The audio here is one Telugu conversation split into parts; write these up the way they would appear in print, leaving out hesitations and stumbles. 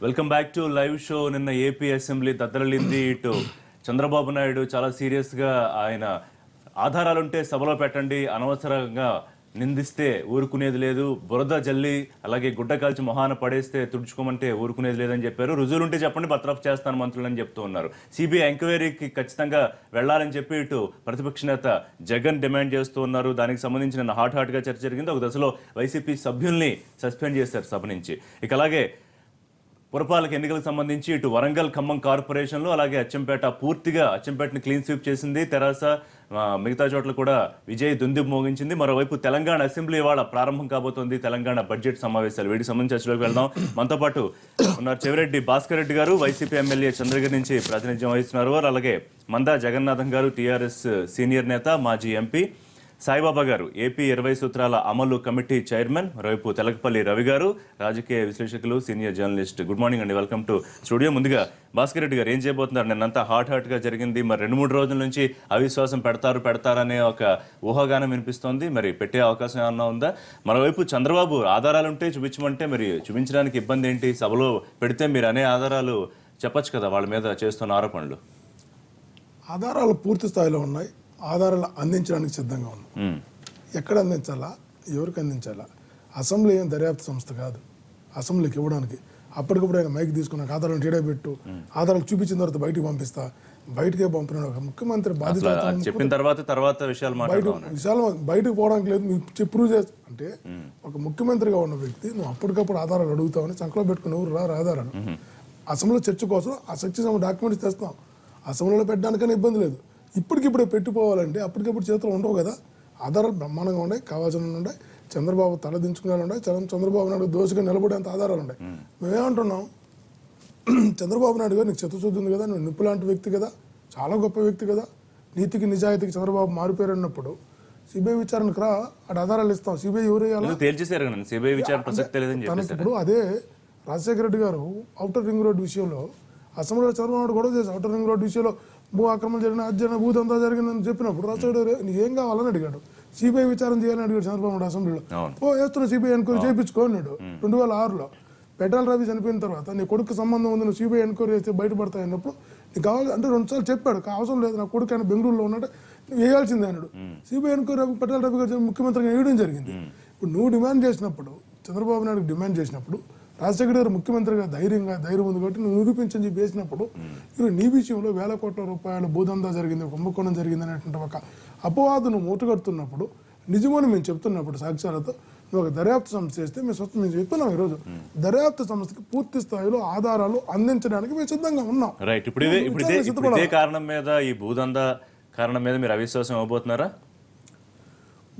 Welcome back to live show. నిన్న ఏపీ అసెంబ్లీ దద్దరిల్లింది. ఇటు చంద్రబాబు నాయుడు చాలా సీరియస్గా ఆయన ఆధారాలుంటే సభలో పెట్టండి, అనవసరంగా నిందిస్తే ఊరుకునేది లేదు, బురద జల్లి అలాగే గుడ్డ కాల్చి మొహాన పడేస్తే తుడుచుకోమంటే ఊరుకునేది లేదని చెప్పారు. రుజువులుంటే చెప్పండి, బర్తరఫ్ చేస్తాను మంత్రులని చెప్తూ ఉన్నారు. సిబిఐ ఎంక్వైరీకి ఖచ్చితంగా వెళ్లాలని చెప్పి ఇటు ప్రతిపక్ష నేత జగన్ డిమాండ్ చేస్తూ ఉన్నారు. దానికి సంబంధించి నిన్న హాట్గా చర్చ జరిగింది. ఒక దశలో వైసీపీ సభ్యుల్ని సస్పెండ్ చేశారు సభ నుంచి. ఇక అలాగే పురపాలక ఎన్నికలకు సంబంధించి ఇటు వరంగల్ ఖమ్మం కార్పొరేషన్లో అలాగే అచ్చంపేట పూర్తిగా అచ్చంపేటని క్లీన్ స్వీప్ చేసింది తెరాస. మిగతా చోట్ల కూడా విజయ్ దుందుబు మోగించింది. మరోవైపు తెలంగాణ అసెంబ్లీ ఇవాళ ప్రారంభం కాబోతోంది. తెలంగాణ బడ్జెట్ సమావేశాలు, వీటికి సంబంధించి చర్చలోకి వెళ్దాం. మనతో పాటు ఉన్నారు చెవిరెడ్డి భాస్కర్ రెడ్డి గారు, వైసీపీ ఎమ్మెల్యే చంద్రగిరి నుంచి ప్రాతినిధ్యం వహిస్తున్నారు. అలాగే మందా జగన్నాథం గారు, టీఆర్ఎస్ సీనియర్ నేత, మాజీ ఎంపీ. సాయిబాబా గారు, ఏపీ 20 సూత్రాల అమలు కమిటీ చైర్మన్. మరోవైపు తెలకపల్లి రవి గారు, రాజకీయ విశ్లేషకులు, సీనియర్ జర్నలిస్ట్. గుడ్ మార్నింగ్ అండి, వెల్కమ్ టు స్టూడియో. ముందుగా భాస్కర్ రెడ్డి గారు, ఏం చేయబోతున్నారు? నిన్నంతా హాట్గా జరిగింది. మరి 2-3 రోజుల నుంచి అవిశ్వాసం పెడతారనే ఒక ఊహాగానం వినిపిస్తోంది. మరి పెట్టే అవకాశం ఏమన్నా ఉందా? మరోవైపు చంద్రబాబు ఆధారాలుంటే చూపించమంటే మరి చూపించడానికి ఇబ్బంది ఏంటి? సభలో పెడితే మీరు అనే ఆధారాలు చెప్పచ్చు కదా వాళ్ళ మీద చేస్తున్న ఆరోపణలు. ఆధారాలు పూర్తి స్థాయిలో ఉన్నాయి. ఆధారాలు అందించడానికి సిద్ధంగా ఉన్నాం. ఎక్కడ అందించాలా, ఎవరికి అందించాలా? అసెంబ్లీ ఏం దర్యాప్తు సంస్థ కాదు అసెంబ్లీకి ఇవ్వడానికి. అప్పటికప్పుడు ఆయన మైక్ తీసుకున్నాక ఆధారాలు టీడే పెట్టు, ఆధారాలు చూపించిన తర్వాత బయటికి పంపిస్తా, బయటకే పంపిన ఒక ముఖ్యమంత్రి బాధ్యత చెప్పిన తర్వాత విషయాలు బయటకు పోవడానికి లేదు. మీరు ప్రూవ్ చేస్తా అంటే ఒక ముఖ్యమంత్రిగా ఉన్న వ్యక్తి నువ్వు అప్పటికప్పుడు ఆధారాలు అడుగుతావని సంకలో పెట్టుకుని ఎవరు రారు ఆధారాలు. అసెంబ్లీ చర్చ కోసం ఆ చర్చ డాక్యుమెంట్స్ తెస్తాం. అసెంబ్లీలో పెట్టడానికైనా ఇబ్బంది లేదు. ఇప్పటికిప్పుడే పెట్టుకోవాలంటే అప్పటికప్పుడు చేతులు ఉండవు కదా. ఆధారాలు బ్రహ్మాండంగా ఉన్నాయి, కావాల్సిన ఉన్నాయి. చంద్రబాబు తలదించుకునే ఉన్నాయి, చంద్రబాబు నాయుడు దోషగా నిలబడేంత ఆధారాలు ఉన్నాయి. మేమేమంటున్నాం, చంద్రబాబు నాయుడు గారు నీకు చిత్తశుద్ధి ఉంది కదా, నువ్వు నిప్పు లాంటి వ్యక్తి కదా, చాలా గొప్ప వ్యక్తి కదా, నీతికి నిజాయితీకి చంద్రబాబు మారిపోయారు అన్నప్పుడు సిబిఐ విచారణకు రా, అటు ఆధారాలు ఇస్తాం. సిబిఐ ఎవరు ఇప్పుడు అదే రాజశేఖర రెడ్డి గారు ఔటర్ రింగ్ రోడ్ విషయంలో అసెంబ్లీలో చంద్రబాబు నాయుడు గొడవ చేసి ఔటర్ రింగ్ రోడ్ విషయంలో భూ ఆక్రమణ జరిగిన అధ్యయన భూదంతా జరిగిందని చెప్పినప్పుడు రాజశేఖర నీకు ఏం కావాలని అడిగాడు. సిబిఐ విచారణ చేయాలని అడిగాడు చంద్రబాబు నాయుడు అసెంబ్లీలో. వేస్తున్న సిబిఐ ఎన్క్వైరీ చేయించుకోన్నాడు. 2006లో పెట్రోల్ రవి చనిపోయిన తర్వాత నీ కొడుకు సంబంధం ఉంది, నువ్వు సిబిఐ ఎన్క్వైరీ చేస్తే బయటపడతాయి అన్నప్పుడు నీకు కావాలి అంటే 2 సార్లు చెప్పాడు, అవసరం లేదు నా కొడుకు ఆయన బెంగళూరులో ఉన్నట్టు నువ్వు వేయాల్సిందే అన్నాడు. సిబిఐ ఎన్క్వైరీ పెట్రోల్ రవి గారు ముఖ్యమంత్రిగా వేయడం జరిగింది. ఇప్పుడు నువ్వు డిమాండ్ చేసినప్పుడు, చంద్రబాబు నాయుడు డిమాండ్ చేసినప్పుడు, రాజశేఖర గారు ముఖ్యమంత్రిగా ధైర్యం ఉంది కాబట్టి నువ్వు నిరూపించని చెప్పి వేసినప్పుడు మీరు నీ విషయంలో వేల కోట్ల రూపాయల భూదందా జరిగింది, కుంభకోణం జరిగింది అనేటువంటి ఒక అపవాదును మూటగడుతున్నప్పుడు, నిజమని మేము చెప్తున్నప్పుడు సాక్ష్యాలతో నువ్వు ఒక దర్యాప్తు సంస్థ చేస్తే మేము చెప్తున్నాం. ఈరోజు దర్యాప్తు సంస్థకి పూర్తి స్థాయిలో ఆధారాలు అందించడానికి మేము సిద్ధంగా ఉన్నాం. రైట్. ఇప్పుడు కారణం మీద, ఈ భూదందా కారణం మీద మీరు అవిశ్వాసం ఇవ్వబోతున్నారా?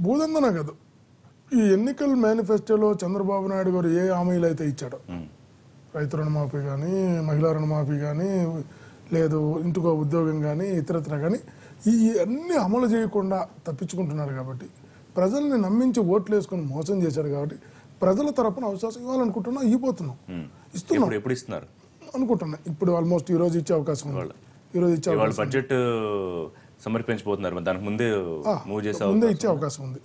భూదందన కాదు, ఈ ఎన్నికల మేనిఫెస్టోలో చంద్రబాబు నాయుడు గారు ఏ హామీలు అయితే ఇచ్చాడో, రైతు రుణమాఫీ కానీ, మహిళా రుణమాఫీ కానీ, లేదు ఇంటికో ఉద్యోగం కానీ, ఇతరత్ర కానీ, ఈ అన్ని అమలు చేయకుండా తప్పించుకుంటున్నాడు. కాబట్టి ప్రజల్ని నమ్మించి ఓట్లు వేసుకుని మోసం చేశాడు. కాబట్టి ప్రజల తరపున అవకాశం ఇవ్వాలనుకుంటున్నాం, ఇవ్వబోతున్నాం, ఇస్తున్నాం. ఎప్పుడు ఇస్తున్నారు అనుకుంటున్నా? ఇప్పుడు ఆల్మోస్ట్ ఈ రోజు ఇచ్చే అవకాశం ఉంది. ఈరోజు ఇచ్చే బడ్జెట్ సమర్పించబోతున్నారు, దానికి ముందే ఇచ్చే అవకాశం ఉంది.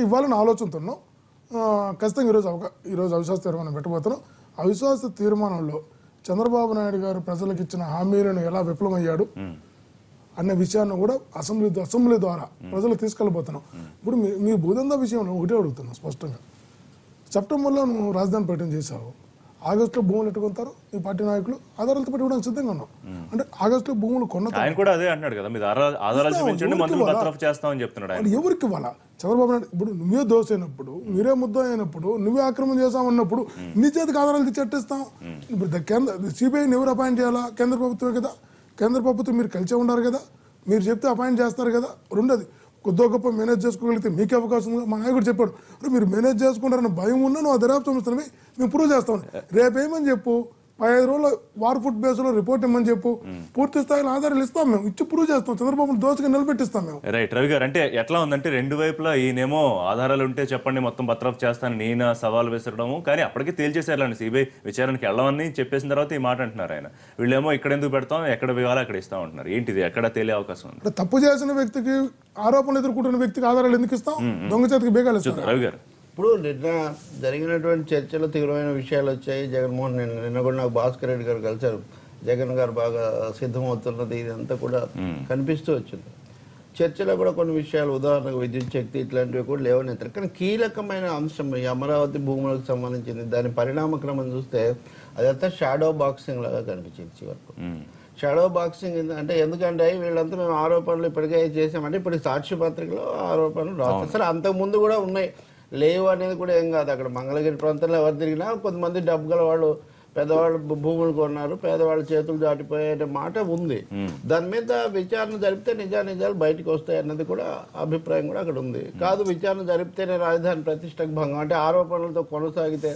ఇవ్వాలని ఆలోచనతో ఉన్నాం. ఖచ్చితంగా ఈరోజు అవిశ్వాస తీర్మానం పెట్టబోతున్నాం. అవిశ్వాస తీర్మానంలో చంద్రబాబు నాయుడు గారు ప్రజలకు ఇచ్చిన హామీలను ఎలా విఫలమయ్యాడు అనే విషయాన్ని కూడా అసెంబ్లీ ద్వారా ప్రజలు తీసుకెళ్ళబోతున్నాం. ఇప్పుడు మీ భూదందా విషయంలో ఒకటే అడుగుతున్నాం స్పష్టంగా. సెప్టెంబర్లో నువ్వు రాజధాని ప్రకటన చేశావు, ఆగస్టులో భూములు ఎట్టుకుంటారు ఈ పార్టీ నాయకులు, ఆధారాలతో పెట్టుకోవడానికి సిద్ధంగా ఉన్నాం. అంటే ఆగస్టులో భూములు ఆయన కూడా అదే అంటున్నాడు కదా, ఎవరికి ఇవ్వాలా? చంద్రబాబు నాయుడు ఇప్పుడు నువ్వే దోష అయినప్పుడు, మీరే ముద్ద అయినప్పుడు, నువ్వే ఆక్రమణ చేస్తామన్నప్పుడు నీ చేతికి ఆధారాలు చట్టిస్తాం. ఇప్పుడు సిబిఐని ఎవరు అపాయింట్ చేయాలా? కేంద్ర ప్రభుత్వమే కదా. కేంద్ర ప్రభుత్వం మీరు కలిసే ఉన్నారు కదా, మీరు చెప్తే అపాయింట్ చేస్తారు కదా. రెండోది, కొద్దిగా గొప్ప మేనేజ్ చేసుకోగలిగితే మీకే అవకాశం ఉంది. మా నాయకుడు చెప్పాడు, మీరు మేనేజ్ చేసుకుంటారన్న భయం ఉన్నా నువ్వు ఆ దర్యాప్తు సంస్థని మేము ప్రూవ్ చేస్తామని. రేపేమని చెప్పు, 15 రోజుల వార్ ఫుడ్ బేస్లో రిపోర్ట్ ఇమ్మని చెప్పు, పూర్తి స్థాయిలో ఆధారాలు ఇస్తాం, మేము ఇచ్చి ప్రూవ్ చేస్తాం, చంద్రబాబు దోషగా నిలబెట్టిస్తాం మేము. రైట్ రవి గారు, అంటే ఎట్లా ఉందంటే రెండు వైపులా ఈయనేమో ఆధారాలు ఉంటే చెప్పండి మొత్తం బర్తరఫ్ చేస్తాను నేను సవాల్ విసరడము, కానీ అప్పటికే తేల్చేసారు సిబిఐ విచారణకి వెళ్ళమని చెప్పేసిన తర్వాత ఈ మాట అంటున్నారు ఆయన. వీళ్ళేమో ఇక్కడ ఎందుకు పెడతాం, ఎక్కడ ఇవ్వాలో అక్కడ ఇస్తాం అంటున్నారు. ఏంటిది, ఎక్కడ తేలే అవకాశం ఉంది? తప్పు చేసిన వ్యక్తికి, ఆరోపణలు ఎదుర్కొంటున్న వ్యక్తికి ఆధారాలు ఎందుకు ఇస్తాం? దొంగ చేతికి బేగాలు ఇస్తాం. రవి గారు, ఇప్పుడు జరిగినటువంటి చర్చలో తీవ్రమైన విషయాలు వచ్చాయి. జగన్మోహన్ నిన్న కూడా నాకు భాస్కర్ రెడ్డి గారు కలిశారు. జగన్ గారు బాగా సిద్ధమవుతున్నది ఇదంతా కూడా కనిపిస్తూ వచ్చింది. చర్చలో కూడా కొన్ని విషయాలు, ఉదాహరణకు విద్యుత్ శక్తి ఇట్లాంటివి కూడా లేవనెత్తారు. కానీ కీలకమైన అంశం ఈ అమరావతి భూములకు సంబంధించింది. దాని పరిణామక్రమం చూస్తే అదంతా షాడో బాక్సింగ్ లాగా కనిపించింది చివరకు. షాడో బాక్సింగ్ అంటే ఎందుకంటే వీళ్ళంతా మేము ఆరోపణలు ఇప్పటికే చేసామంటే ఇప్పుడు సాక్షి పత్రికలో ఆరోపణలు రాస్తారు. సరే అంతకుముందు కూడా ఉన్నాయి, లేవు అనేది కూడా ఏం కాదు. అక్కడ మంగళగిరి ప్రాంతంలో ఎవరు తిరిగినా కొంతమంది డబ్బు గల వాళ్ళు పెద్దవాళ్ళు భూములు కొన్నారు, పేదవాళ్ళ చేతులు దాటిపోయే మాట ఉంది. దాని మీద విచారణ జరిపితే నిజాలు బయటకు వస్తాయి అన్నది కూడా అభిప్రాయం కూడా అక్కడ ఉంది. కాదు విచారణ జరిపితేనే రాజధాని ప్రతిష్టకు భంగం, అంటే ఆరోపణలతో కొనసాగితే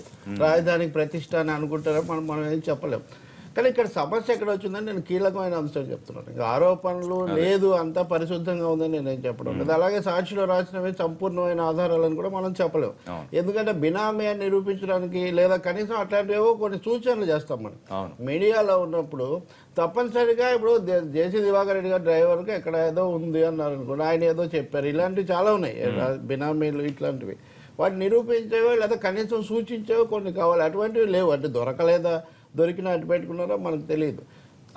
రాజధానికి ప్రతిష్ట అని అనుకుంటారో మనం ఏం చెప్పలేం. కానీ ఇక్కడ సమస్య ఎక్కడ వచ్చిందని నేను కీలకమైన అంశం చెప్తున్నాను. ఇంకా ఆరోపణలు లేదు, అంతా పరిశుద్ధంగా ఉందని నేనేం చెప్పడం లేదు. అలాగే సాక్షిలో రాసినవి సంపూర్ణమైన ఆధారాలను కూడా మనం చెప్పలేము. ఎందుకంటే బినామీ అని నిరూపించడానికి లేదా కనీసం అట్లాంటివో కొన్ని సూచనలు చేస్తాం మనం మీడియాలో ఉన్నప్పుడు. తప్పనిసరిగా ఇప్పుడు జేసీ దివాకర్ రెడ్డి గారు డ్రైవర్కి ఎక్కడ ఏదో ఉంది అన్నారు అనుకోండి, ఆయన ఏదో చెప్పారు, ఇలాంటివి చాలా ఉన్నాయి బినామీలు ఇట్లాంటివి. వాటిని నిరూపించేవో లేదా కనీసం సూచించేవో కొన్ని కావాలి, అటువంటివి లేవు. అంటే దొరకలేదా, దొరికిన అటు పెట్టుకున్నారో మనకు తెలియదు.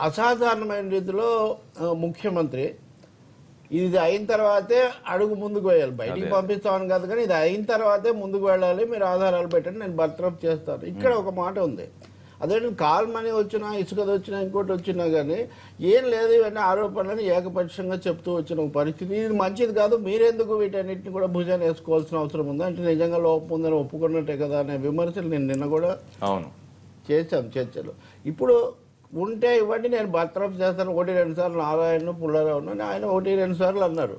అసాధారణమైన రీతిలో ముఖ్యమంత్రి ఇది అయిన తర్వాతే అడుగు ముందుకు వేయాలి. బయటికి పంపిస్తామని కాదు, కానీ ఇది అయిన తర్వాతే ముందుకు వెళ్ళాలి, మీరు ఆధారాలు పెట్టండి, నేను బర్తరఫ్ చేస్తాను. ఇక్కడ ఒక మాట ఉంది, అదే కాల్ మనీ వచ్చినా, ఇసుకది వచ్చినా, ఇంకోటి వచ్చినా కానీ ఏం లేదు, ఇవన్నీ ఆరోపణలను ఏకపక్షంగా చెప్తూ వచ్చిన ఒక పరిస్థితి. ఇది మంచిది కాదు, మీరెందుకు వీటన్నిటిని కూడా భుజాన్ని వేసుకోవాల్సిన అవసరం ఉందా, అంటే నిజంగా లోపం ఉందని ఒప్పుకున్నట్టే కదా అనే విమర్శలు నేను నిన్న కూడా చేశాం చర్చలు. ఇప్పుడు ఉంటే ఇవ్వండి, నేను బర్తరఫ్ చేస్తాను, 1-2 సార్లు నారాయణ పుల్లారావు ఆయన 1-2 సార్లు అన్నారు.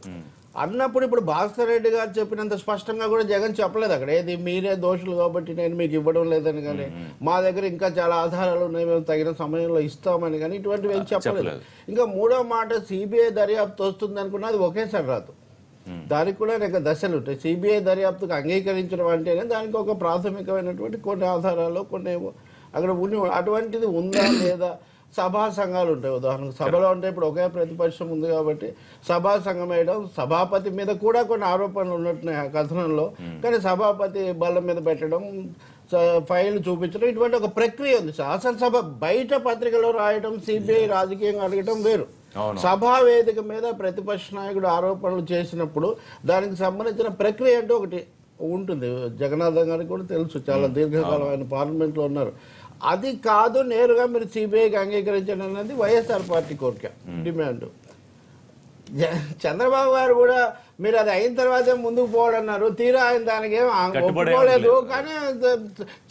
అన్నప్పుడు ఇప్పుడు భాస్కర్ రెడ్డి గారు చెప్పినంత స్పష్టంగా కూడా జగన్ చెప్పలేదు అక్కడ, ఏది మీరే దోషులు కాబట్టి నేను మీకు ఇవ్వడం లేదని కానీ, మా దగ్గర ఇంకా చాలా ఆధారాలు ఉన్నాయి, మేము తగిన సమయంలో ఇస్తామని కానీ ఇటువంటివి ఏం చెప్పలేదు. ఇంకా మూడో మాట, సిబిఐ దర్యాప్తు వస్తుంది అనుకున్నది ఒకేసారి రాదు, దానికి కూడా అనేక దశలు ఉంటాయి. సిబిఐ దర్యాప్తుకు అంగీకరించడం అంటేనే దానికి ఒక ప్రాథమికమైనటువంటి కొన్ని ఆధారాలు కొన్ని అక్కడ ఉండి, అటువంటిది ఉందా లేదా. సభా సంఘాలు ఉంటాయి, ఉదాహరణకు సభలో ఉంటే ఇప్పుడు ఒకే ప్రతిపక్షం ఉంది కాబట్టి సభా సంఘం వేయడం, సభాపతి మీద కూడా కొన్ని ఆరోపణలు ఉన్నట్టున్నాయి ఆ కథనంలో, కానీ సభాపతి బల్ల మీద పెట్టడం, ఫైల్ చూపించడం, ఇటువంటి ఒక ప్రక్రియ ఉంది. శాసనసభ బయట పత్రికలో రాయడం, సిబిఐ రాజకీయంగా అడగడం వేరు. సభా వేదిక మీద ప్రతిపక్ష నాయకుడు ఆరోపణలు చేసినప్పుడు దానికి సంబంధించిన ప్రక్రియ అంటే ఒకటి ఉంటుంది. జగన్నాథం గారికి కూడా తెలుసు, చాలా దీర్ఘకాలం ఆయన పార్లమెంట్లో ఉన్నారు. అది కాదు, నేరుగా మీరు సిబిఐకి అంగీకరించండి అన్నది వైఎస్ఆర్ పార్టీ కోరిక, డిమాండ్. చంద్రబాబు గారు కూడా మీరు అది అయిన తర్వాతే ముందుకు పోవాలన్నారు, తీరా ఆయన దానికి ఒప్పుకోలేదు. కానీ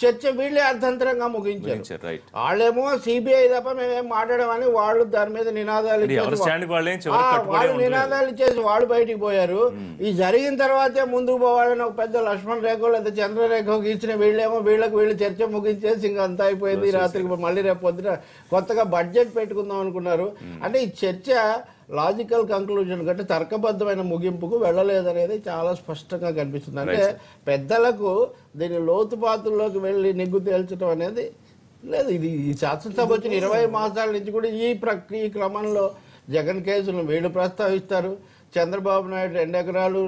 చర్చ వీళ్ళే అర్థంతరంగా ముగించారు. వాళ్ళేమో సిబిఐ తప్ప మేమేం మాట్లాడమని వాళ్ళు దాని మీద నినాదాలు వాళ్ళు నినాదాలు ఇచ్చేసి వాళ్ళు బయటికి పోయారు. ఈ జరిగిన తర్వాతే ముందుకు పోవాలని ఒక పెద్ద లక్ష్మణ్ రేఖో లేదా చంద్రరేఖో ఇచ్చిన వీళ్ళేమో వీళ్ళు చర్చ ముగించేసి ఇంకా అంతా అయిపోయింది, రాత్రికి మళ్ళీ రేపు పొద్దున కొత్తగా బడ్జెట్ పెట్టుకుందాం అనుకున్నారు. అంటే ఈ చర్చ లాజికల్ కంక్లూజన్ కంటే తర్కబద్ధమైన ముగింపుకు వెళ్ళలేదనేది చాలా స్పష్టంగా కనిపిస్తుంది. అంటే పెద్దలకు దీని లోతుపాతుల్లోకి వెళ్ళి నిగ్గు తేల్చడం అనేది లేదు. ఇది ఈ శాసనసభ వచ్చిన 20 మాసాల నుంచి కూడా ఈ క్రమంలో జగన్ కేసులను వీళ్ళు ప్రస్తావిస్తారు, చంద్రబాబు నాయుడు 2 ఎకరాలు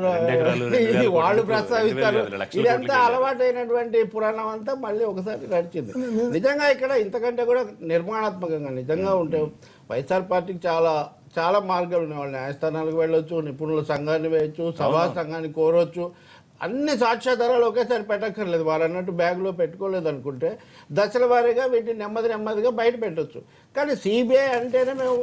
వాళ్ళు ప్రస్తావిస్తారు. ఇదంతా అలవాటైనటువంటి పురాణం అంతా మళ్ళీ ఒకసారి నడిచింది. నిజంగా ఇక్కడ ఇంతకంటే కూడా నిర్మాణాత్మకంగా నిజంగా ఉంటే వైఎస్ఆర్ పార్టీకి చాలా మార్గాలు ఉన్నాయి. వాళ్ళు న్యాయస్థానాలకు వెళ్ళొచ్చు, నిపుణుల సంఘాన్ని వేయచ్చు, సభా సంఘాన్ని కోరొచ్చు, అన్ని సాక్ష్యాధారాలు ఒకేసారి పెట్టక్కర్లేదు. వారు అన్నట్టు బ్యాగ్లో పెట్టుకోలేదు అనుకుంటే దశల వారీగా వీటిని నెమ్మదిగా బయట పెట్టచ్చు. కానీ సిబిఐ అంటేనే మేము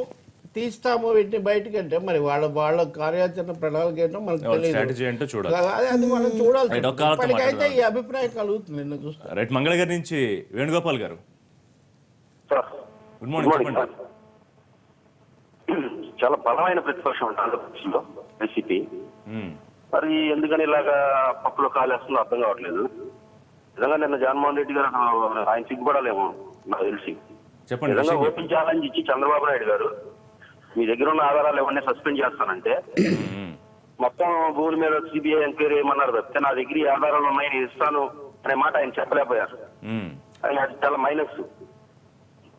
తీస్తాము వీటిని బయటకి, అంటే మరి వాళ్ళ కార్యాచరణ ప్రణాళిక ఏంటో మనకు తెలియదు, అది మనం చూడాలి. ఇప్పటికైతే ఈ అభిప్రాయం కలుగుతుంది నిన్న చూస్తే. రైట్, మంగళగిరి నుంచి వేణుగోపాల్ గారు, గుడ్ మార్నింగ్, చెప్పండి. చాలా బలమైన ప్రతిపక్షం ఉంటుంది ఆంధ్రప్రదేశ్లో వైసీపీ. మరి ఎందుకని ఇలాగా పప్పులో కాలేస్తుందో అర్థం కావట్లేదు. నిజంగా నిన్న జగన్మోహన్ రెడ్డి గారు ఆయన సిగ్గుపడాలేమో నాకు తెలిసి. నిజంగా ఓపెన్ ఛాలెంజ్ ఇచ్చి చంద్రబాబు నాయుడు గారు మీ దగ్గర ఉన్న ఆధారాలు ఎవరిని సస్పెండ్ చేస్తానంటే మొత్తం భూముల మీద సిబిఐ ఎంక్వైరీ ఏమన్నారు తప్పితే నా దగ్గర ఈ ఆధారాలు ఉన్నాయి నేను ఇస్తాను అనే మాట ఆయన చెప్పలేకపోయారు. అది చాలా మైనస్.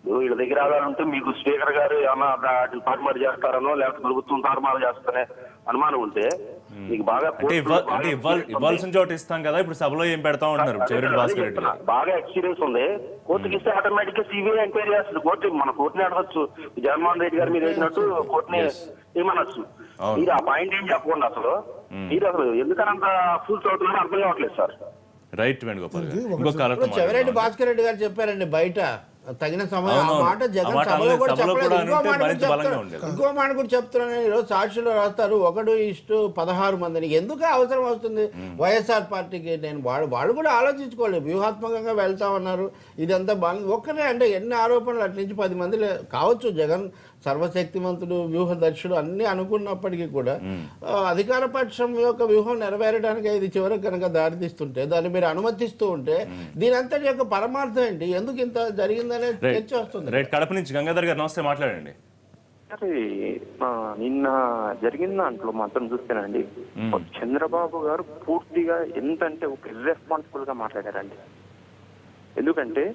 వీళ్ళ దగ్గర ఆధారాలు ఉంటే మీకు స్పీకర్ గారు ఏమన్నా వాటిని తారుమారు చేస్తారనో లేకపోతే ప్రభుత్వం తారుమారు చేస్తారనే అనుమానం ఉంటే మీకు బాగా అంటే ఇవ్వాల్సిన చోట ఇస్తాం కదా, ఇప్పుడు సభలో ఏం పెడతా ఉంటున్నారు చెవిరెడ్డి భాస్కర్ రెడ్డి గారు. బాగా ఎక్స్పీరియన్స్ ఉంది, కోర్టుకి ఇస్తే ఆటోమేటిక్ గా సిబిఐ ఎంక్వైరీ చేస్తుంది. కోర్టు మన కోర్టుని అడగచ్చు, జగన్మోహన్ రెడ్డి గారు మీరు వేసినట్టు కోర్టుని ఏమనొచ్చు. మీరు ఆ పాయింట్ ఏం చెప్పకుండా అసలు మీరు అసలు ఎందుకనంత ఫుల్స్ అవుతున్నారో అర్థం కావట్లేదు సార్. రైట్ వేణుగోపాల్ గారు. ఇంకో కాలర్ చెవిరెడ్డి భాస్కర్ రెడ్డి గారు చెప్పారండి బయట తగిన సమయం ఆ మాట జగన్ సభలో కూడా చెప్పలేదు. ఇంకో మాట కూడా చెప్తున్నాను, ఈరోజు సాక్షులు రాస్తారు 1:16 మందిని. ఎందుకు అవసరం వస్తుంది వైఎస్ఆర్ పార్టీకి? నేను వాళ్ళు కూడా ఆలోచించుకోలేదు, వ్యూహాత్మకంగా వెళ్తామన్నారు, ఇదంతా బాగుంది. ఒక్కరే అంటే ఎన్ని ఆరోపణలు అటు నుంచి 10 మంది కావచ్చు. జగన్ సర్వశక్తిమంతుడు, వ్యూహదర్శుడు అన్ని అనుకున్నప్పటికీ కూడా అధికార పక్షం యొక్క వ్యూహం నెరవేరడానికి ఇది చివరికి కనుక దారితీస్తుంటే, దాన్ని మీరు అనుమతిస్తూ ఉంటే దీని అంతటి యొక్క పరమార్థం ఏంటి? ఎందుకు ఇంత జరిగిందనే చర్చ వస్తుంది. రైట్, కడప నుంచి గంగాధర్ గారు నమస్తే, మాట్లాడండి. నిన్న జరిగిన దాంట్లో మాత్రం చూస్తేనండి, చంద్రబాబు గారు పూర్తిగా ఎంతంటే ఒక ఇర్రెస్పాన్సిబుల్ గా మాట్లాడారండి. ఎందుకంటే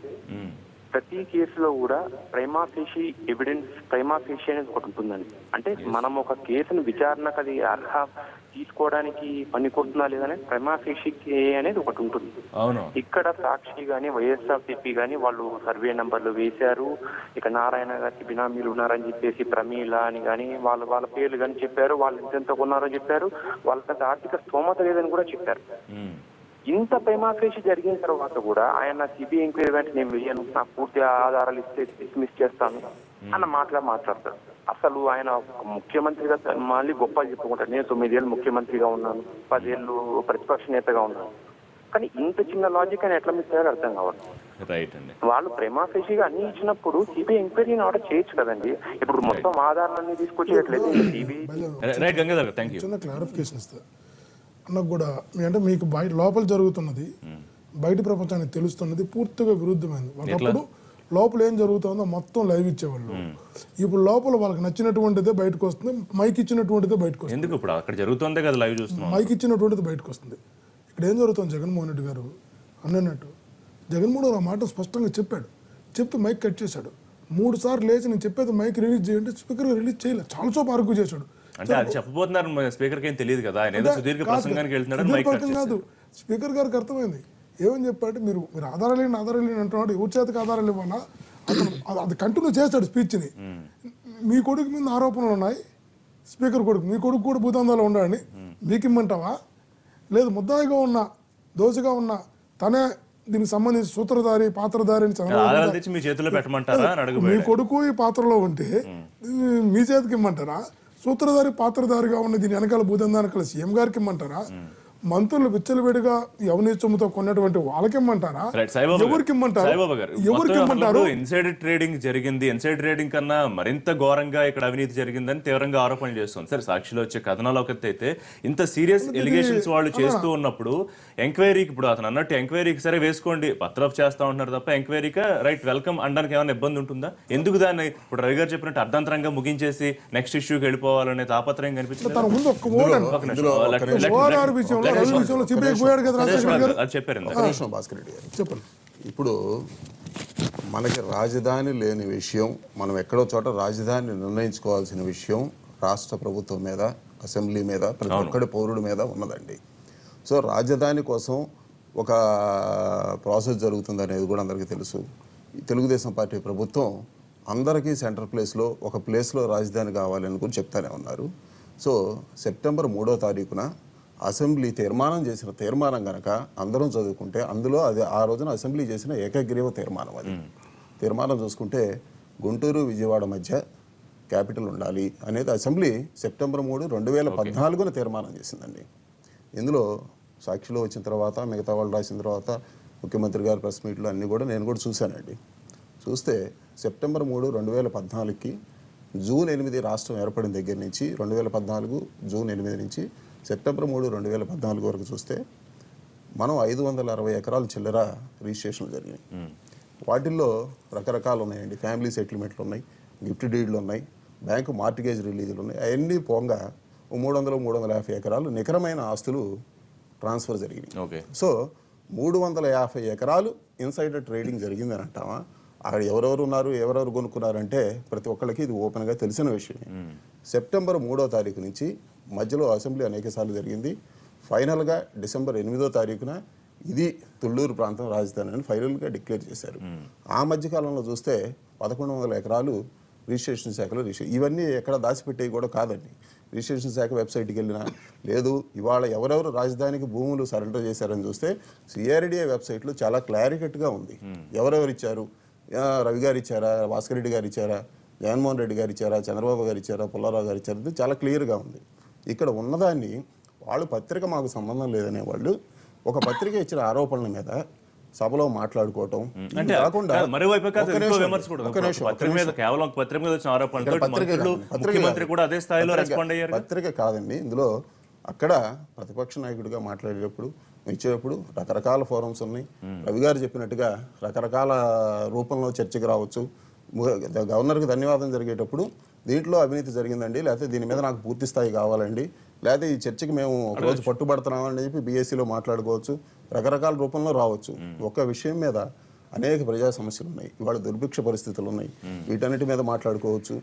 ప్రతి కేసులో కూడా ప్రైమా ఫేషి ఎవిడెన్స్, ప్రైమా ఫేషి అనేది ఒకటి ఉంటుందండి. అంటే మనం ఒక కేసును విచారణకు అది అర్హ తీసుకోవడానికి పనికొస్తుందా లేదనే ప్రైమా ఫేషి అనేది ఒకటి ఉంటుంది. ఇక్కడ సాక్షి గాని వైఎస్ఆర్సీపీ గాని వాళ్ళు సర్వే నంబర్లు వేశారు, ఇక నారాయణ గారికి బినామీలు ఉన్నారని చెప్పేసి ప్రమీల అని కానీ వాళ్ళ పేర్లు కానీ చెప్పారు, వాళ్ళు ఎంతెంత ఉన్నారని చెప్పారు, వాళ్ళకి ఆర్థిక స్తోమత లేదని కూడా చెప్పారు. ఇంత ప్రైమాఫేషి జరిగిన తర్వాత కూడా ఆయన సిబిఐ ఎంక్వైరీ వెంట నేను వేయను, నాకు పూర్తి ఆధారాలు ఇస్తే డిస్మిస్ చేస్తాను అన్న మాట్లాడతారు. అసలు ఆయన ముఖ్యమంత్రిగా మళ్ళీ గొప్ప చెప్పుకుంటారు, నేను 9 ఏళ్ళు ముఖ్యమంత్రిగా ఉన్నాను, 10 ఏళ్ళు ప్రతిపక్ష నేతగా ఉన్నాను. కానీ ఇంత చిన్న లాజిక్ అని ఎట్లా మిస్ అయ్యారో అర్థం కావాలి. వాళ్ళు ప్రైమాఫేషిగా అన్ని ఇచ్చినప్పుడు సిబిఐ ఎంక్వైరీని ఆర్డర్ చేయొచ్చు కదండి. ఇప్పుడు మొత్తం ఆధారాలన్నీ తీసుకొచ్చేయట్లేదు చిన్న క్లారిఫికేషన్ ఇస్తా అన్నకు కూడా. అంటే మీకు బయట లోపల జరుగుతున్నది బయట ప్రపంచానికి తెలుస్తున్నది పూర్తిగా విరుద్ధమైంది. ఒకప్పుడు లోపల ఏం జరుగుతుందో మొత్తం లైవ్ ఇచ్చేవాళ్ళు, ఇప్పుడు లోపల వాళ్ళకి నచ్చినటువంటిదే బయటకు వస్తుంది, మైక్ ఇచ్చినటువంటిదే బయటకు వస్తుంది. మైక్ ఇచ్చినటువంటిది బయటకు వస్తుంది. ఇక్కడ ఏం జరుగుతుంది, జగన్మోహన్ రెడ్డి గారు అన్నట్టు జగన్మోహన్ గారు ఆ మాట స్పష్టంగా చెప్పాడు, చెప్తే మైక్ కట్ చేశాడు. 3 సార్లు లేచి నేను చెప్పేది మైక్ రిలీజ్ చేయండి, స్పీకర్ రిలీజ్ చేయలేదు, చాలాసేపు ఆర్గ్యూ చేశాడు. అంటే అది చెప్పబోతున్నారు స్పీకర్ కి తెలియదు కదా, ఆయన ఏదో సుదీర్ఘ ప్రసంగానికి వెళ్తున్నాడు. కాదు, స్పీకర్ గారికి అర్థమైంది. ఏమని చెప్పాడు, మీరు ఆధారాలు అంటున్నాడు, ఎవరి చేతికి ఆధారాలు ఇవ్వాలా? అతను అది కంటిన్యూ చేస్తాడు స్పీచ్ని. మీ కొడుకు మీద ఆరోపణలు ఉన్నాయి, స్పీకర్ కొడుకు, మీ కొడుకు కూడా భూతందాలు ఉండాలని మీకు ఇమ్మంటావా? లేదు, ముద్దాయిగా ఉన్న దోషిగా ఉన్న తనే దీనికి సంబంధించి సూత్రధారి పాత్రధారి మీ కొడుకు ఈ పాత్రలో ఉంటే మీ చేతికి ఇమ్మంటారా? సూత్రధారి పాత్రధారిగా ఉన్న దీని వెనకాల భూదందానికి సీఎం గారికి ఇమ్మంటారా? మంత్రులు విచ్చలవిడిగా అవినీతి సొమ్ముతో కొన్నటువంటి వాళ్ళకి ఇమ్మంటారా? ఎవరికి ఇమ్మంటారు? ఇన్సైడర్ ట్రేడింగ్ జరిగింది, ఇన్సైడర్ ట్రేడింగ్ కన్నా మరింత ఘోరంగా ఇక్కడ అవినీతి జరిగిందని తీవ్రంగా ఆరోపణలు చేస్తుంది. సరే, సాక్షిలో వచ్చే కథనాలు ఒకటి అయితే ఇంత సీరియస్ ఎలిగేషన్స్ వాళ్ళు చేస్తూ ఉన్నప్పుడు ఎంక్వైరీకి, ఇప్పుడు అతను అన్నట్టు ఎంక్వైరీకి సరే వేసుకోండి, పత్రఫ్ చేస్తా ఉంటున్నారు తప్ప ఎంక్వైరీకి రైట్ వెల్కమ్ అనడానికి ఏమైనా ఇబ్బంది ఉంటుందా? ఎందుకు దాన్ని ఇప్పుడు రవి గారు చెప్పినట్టు అర్ధంతరంగా ముగించేసి నెక్స్ట్ ఇష్యూకి వెళ్ళిపోవాలనే తాపత్రయం కనిపించింది. ఇప్పుడు మనకి రాజధాని లేని విషయం, మనం ఎక్కడో చోట రాజధాని నిర్ణయించుకోవాల్సిన విషయం రాష్ట్ర ప్రభుత్వం మీద, అసెంబ్లీ మీద, ప్రతి ఒక్కడి పౌరుడి మీద ఉన్నదండి. సో రాజధాని కోసం ఒక ప్రాసెస్ జరుగుతుంది అనేది కూడా అందరికీ తెలుసు. తెలుగుదేశం పార్టీ ప్రభుత్వం అందరికీ సెంటర్ ప్లేస్లో ఒక ప్లేస్లో రాజధాని కావాలని కూడా చెప్తానే ఉన్నారు. సో సెప్టెంబర్ 3వ తారీఖున అసెంబ్లీ చేసిన తీర్మానం కనుక అందరం చదువుకుంటే, అందులో అది ఆ రోజున అసెంబ్లీ చేసిన ఏకగ్రీవ తీర్మానం. అది తీర్మానం చూసుకుంటే గుంటూరు విజయవాడ మధ్య క్యాపిటల్ ఉండాలి అనేది అసెంబ్లీ సెప్టెంబర్ 3, 2014 తీర్మానం చేసిందండి. ఇందులో సాక్షిలో వచ్చిన తర్వాత మిగతా వాళ్ళు రాసిన తర్వాత ముఖ్యమంత్రి గారు ప్రెస్ మీట్లు అన్నీ కూడా నేను కూడా చూశానండి. చూస్తే సెప్టెంబర్ 3, 2014కి జూన్ 8 రాష్ట్రం ఏర్పడిన దగ్గర నుంచి 2014 జూన్ 8 నుంచి సెప్టెంబర్ 3, 2014 వరకు చూస్తే మనం 560 ఎకరాలు చిల్లర రిజిస్ట్రేషన్లు జరిగినాయి. వాటిల్లో రకరకాలు ఉన్నాయండి. ఫ్యామిలీ సెటిల్మెంట్లు ఉన్నాయి, గిఫ్ట్ డీడ్లు ఉన్నాయి, బ్యాంకు మార్టిగేజ్ రిలీజులు ఉన్నాయి. అవన్నీ పోగా 300-350 ఎకరాలు నికరమైన ఆస్తులు ట్రాన్స్ఫర్ జరిగినాయి. సో 350 ఎకరాలు ఇన్సైడర్ ట్రేడింగ్ జరిగిందని అంటామా? అక్కడ ఎవరెవరు ఉన్నారు, ఎవరెవరు కొనుక్కున్నారంటే ప్రతి ఒక్కరికి ఇది ఓపెన్గా తెలిసిన విషయమే. సెప్టెంబర్ 3వ తారీఖు నుంచి మధ్యలో అసెంబ్లీ అనేక సార్లు జరిగింది. ఫైనల్గా డిసెంబర్ 8వ తారీఖున ఇది తుళ్ళూరు ప్రాంతం రాజధాని అని ఫైనల్గా డిక్లేర్ చేశారు. ఆ మధ్యకాలంలో చూస్తే 1100 ఎకరాలు రిజిస్ట్రేషన్ శాఖలో ఇవన్నీ ఎక్కడ దాచిపెట్టేవి కూడా కాదండి. రిజిస్ట్రేషన్ శాఖ వెబ్సైట్కి వెళ్ళినా లేదు, ఇవాళ ఎవరెవరు రాజధానికి భూములు సరెండర్ చేశారని చూస్తే సిఆర్డిఏ వెబ్సైట్లో చాలా క్లారికట్గా ఉంది. ఎవరెవరు ఇచ్చారు, రవి గారు ఇచ్చారా, భాస్కర్ రెడ్డి గారు ఇచ్చారా, జగన్మోహన్ రెడ్డి గారు ఇచ్చారా, చంద్రబాబు గారు ఇచ్చారా, పుల్లారావు గారు ఇచ్చారా, ఇది చాలా క్లియర్గా ఉంది. ఇక్కడ ఉన్నదాన్ని వాళ్ళు పత్రిక మాకు సంబంధం లేదనే వాళ్ళు ఒక పత్రిక ఇచ్చిన ఆరోపణల మీద సభలో మాట్లాడుకోవటం అంటే కాకుండా మరోవైపు విమర్శ కూడా పత్రిక మీద కేవలం పత్రిక మీద వచ్చిన ఆరోపణలు ముఖ్యమంత్రి కూడా అదే స్థాయిలో రెస్పాండ్ అయ్యారు. పత్రిక కాదండి, ఇందులో అక్కడ ప్రతిపక్ష నాయకుడిగా మాట్లాడేటప్పుడు ఇచ్చేటప్పుడు రకరకాల ఫోరమ్స్ ఉన్నాయి. రవి గారు చెప్పినట్టుగా రకరకాల రూపంలో చర్చకు రావచ్చు. గవర్నర్కి ధన్యవాదం జరిగేటప్పుడు దీంట్లో అవినీతి జరిగిందండి, లేకపోతే దీని మీద నాకు పూర్తి స్థాయి కావాలండి, లేకపోతే ఈ చర్చకి మేము ఒకరోజు పట్టుబడుతున్నామని చెప్పి బీఎస్సీలో మాట్లాడుకోవచ్చు. రకరకాల రూపంలో రావచ్చు. ఒక విషయం మీద అనేక ప్రజా సమస్యలు ఉన్నాయి, ఇవాళ దుర్భిక్ష పరిస్థితులు ఉన్నాయి, వీటన్నిటి మీద మాట్లాడుకోవచ్చు.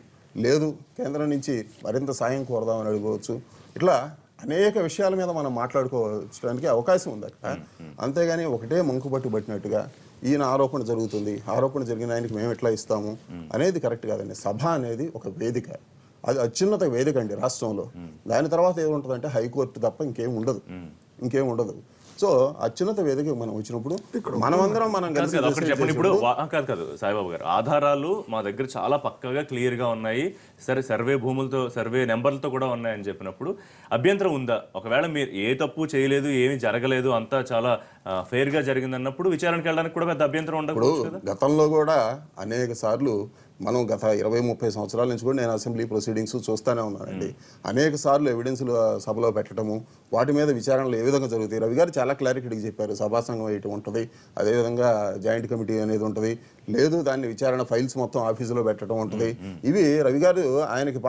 లేదు కేంద్రం నుంచి మరింత సాయం కోరదామని అడుకోవచ్చు. ఇట్లా అనేక విషయాల మీద మనం మాట్లాడుకోవడానికి అవకాశం ఉంది అక్కడ. అంతేగాని ఒకటే మంకుపట్టు పట్టినట్టుగా ఈయన ఆరోపణ జరుగుతుంది, ఆరోపణ జరిగిన ఆయనకి మేము ఎట్లా ఇస్తాము అనేది కరెక్ట్ కాదండి. సభ అనేది ఒక వేదిక, అది అత్యున్నత వేదిక అండి రాష్ట్రంలో. దాని తర్వాత ఏముంటుందంటే హైకోర్టు తప్ప ఇంకేం ఉండదు. సో అత్యున్నత వేదిక మనం వచ్చినప్పుడు మనమందరం మనం కలిసి చెప్పండి. ఇప్పుడు కాదు సాయిబాబు గారు, ఆధారాలు మా దగ్గర చాలా పక్కగా క్లియర్ గా ఉన్నాయి, సరే సర్వే భూములతో సర్వే నెంబర్లతో కూడా ఉన్నాయని చెప్పినప్పుడు అభ్యంతరం ఉందా? ఒకవేళ మీరు ఏ తప్పు చేయలేదు, ఏమీ జరగలేదు, అంతా చాలా ఫెయిర్ గా జరిగిందన్నప్పుడు విచారణకు వెళ్ళడానికి కూడా పెద్ద అభ్యంతరం ఉండకూడదు కదా? గతంలో కూడా అనేక సార్లు మనం గత 20-30 సంవత్సరాల నుంచి కూడా నేను అసెంబ్లీ ప్రొసీడింగ్స్ చూస్తూనే ఉన్నానండి. అనేక సార్లు ఎవిడెన్స్లు సభలో పెట్టడము, వాటి మీద విచారణలు ఏ విధంగా జరుగుతాయి. రవి గారు చాలా క్లారిటీగా చెప్పారు. సభా సంఘం వేయటం ఉంటుంది, అదేవిధంగా జాయింట్ కమిటీ అనేది ఉంటుంది, లేదు దాన్ని విచారణ ఫైల్స్ మొత్తం ఆఫీసులో పెట్టడం ఉంటుంది. ఇవి రవి గారు ఆయనకి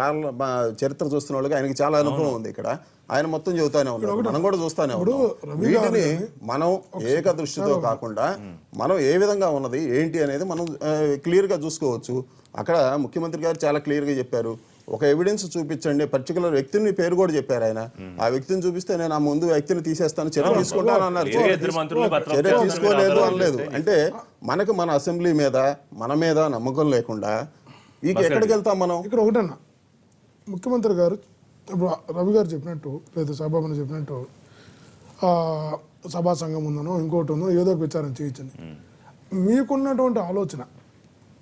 చరిత్ర చూస్తున్న వాళ్ళకి ఆయనకి చాలా అనుభవం ఉంది. ఇక్కడ ఆయన మొత్తం చెబుతానే ఉన్నాడు, మనం కూడా చూస్తానే ఉన్నాం. వీటిని మనం ఏక దృష్టితో కాకుండా మనం ఏ విధంగా ఉన్నది ఏంటి అనేది మనం క్లియర్గా చూసుకోవచ్చు. అక్కడ ముఖ్యమంత్రి గారు చాలా క్లియర్గా చెప్పారు, ఒక ఎవిడెన్స్ చూపించండి, పర్టికులర్ వ్యక్తిని పేరు కూడా చెప్పారు ఆయన. ఆ వ్యక్తిని చూపిస్తే నేను ఆ ముందు వ్యక్తిని తీసేస్తాను, చర్య తీసుకుంటాను అన్నారు. చర్య తీసుకోలేదు అనలేదు. అంటే మనకు మన అసెంబ్లీ మీద మన మీద నమ్మకం లేకుండా ఇక ఎక్కడికి వెళ్తాం మనం? ఇక్కడ ఒకటన్నా ముఖ్యమంత్రి గారు ఇప్పుడు రవి గారు చెప్పినట్టు, లేదా సభాపతి చెప్పినట్టు సభా సంఘం ఉందనో ఇంకోటి ఉందో ఏదో ఒక విచారం చేయించండి. మీకున్నటువంటి ఆలోచన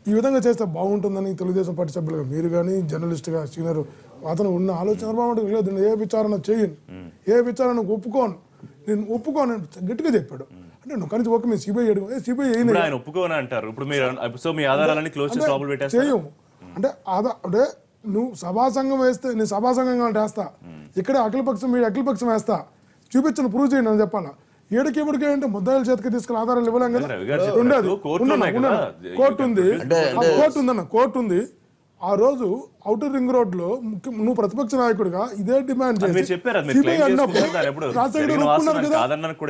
ఈ విధంగా చేస్తే బాగుంటుందని తెలుగుదేశం పార్టీ సభ్యులుగా మీరు కానీ జర్నలిస్ట్గా సీనియర్ అతను ఉన్న ఆలోచన చంద్రబాబు లేదు, నేను ఏ విచారణ చేయను, ఏ విచారణ నేను ఒప్పుకోను గట్టిగా చెప్పాడు. అంటే నువ్వు కనీసం ఓకే మీరు సిబిఐ అడుగు, సిబిఐ ఒప్పుకోని అంటారు. ఇప్పుడు మీ ఆధారాలన్నీ క్లోజ్ చేసి లోపల పెట్టేస్తారు. చేయము అంటే నువ్వు సభా సంఘం వేస్తే నేను సభా సంఘంగా వేస్తా, ఇక్కడే అఖిలపక్షం వేస్తా, చూపించను ప్రూవ్ చేయండి అని చెప్పాలా. ఏడికి అంటే ముద్దాయిల చేతికి తీసుకుని ఆధారాలు ఇవ్వలేం కదా. ఉండేది కోర్టు ఉంది. ఆ రోజు ఔటర్ రింగ్ రోడ్ లో నువ్వు ప్రతిపక్ష నాయకుడిగా ఇదే డిమాండ్ చేసి రాజశేఖర్ ఒప్పుకున్నారు కదా,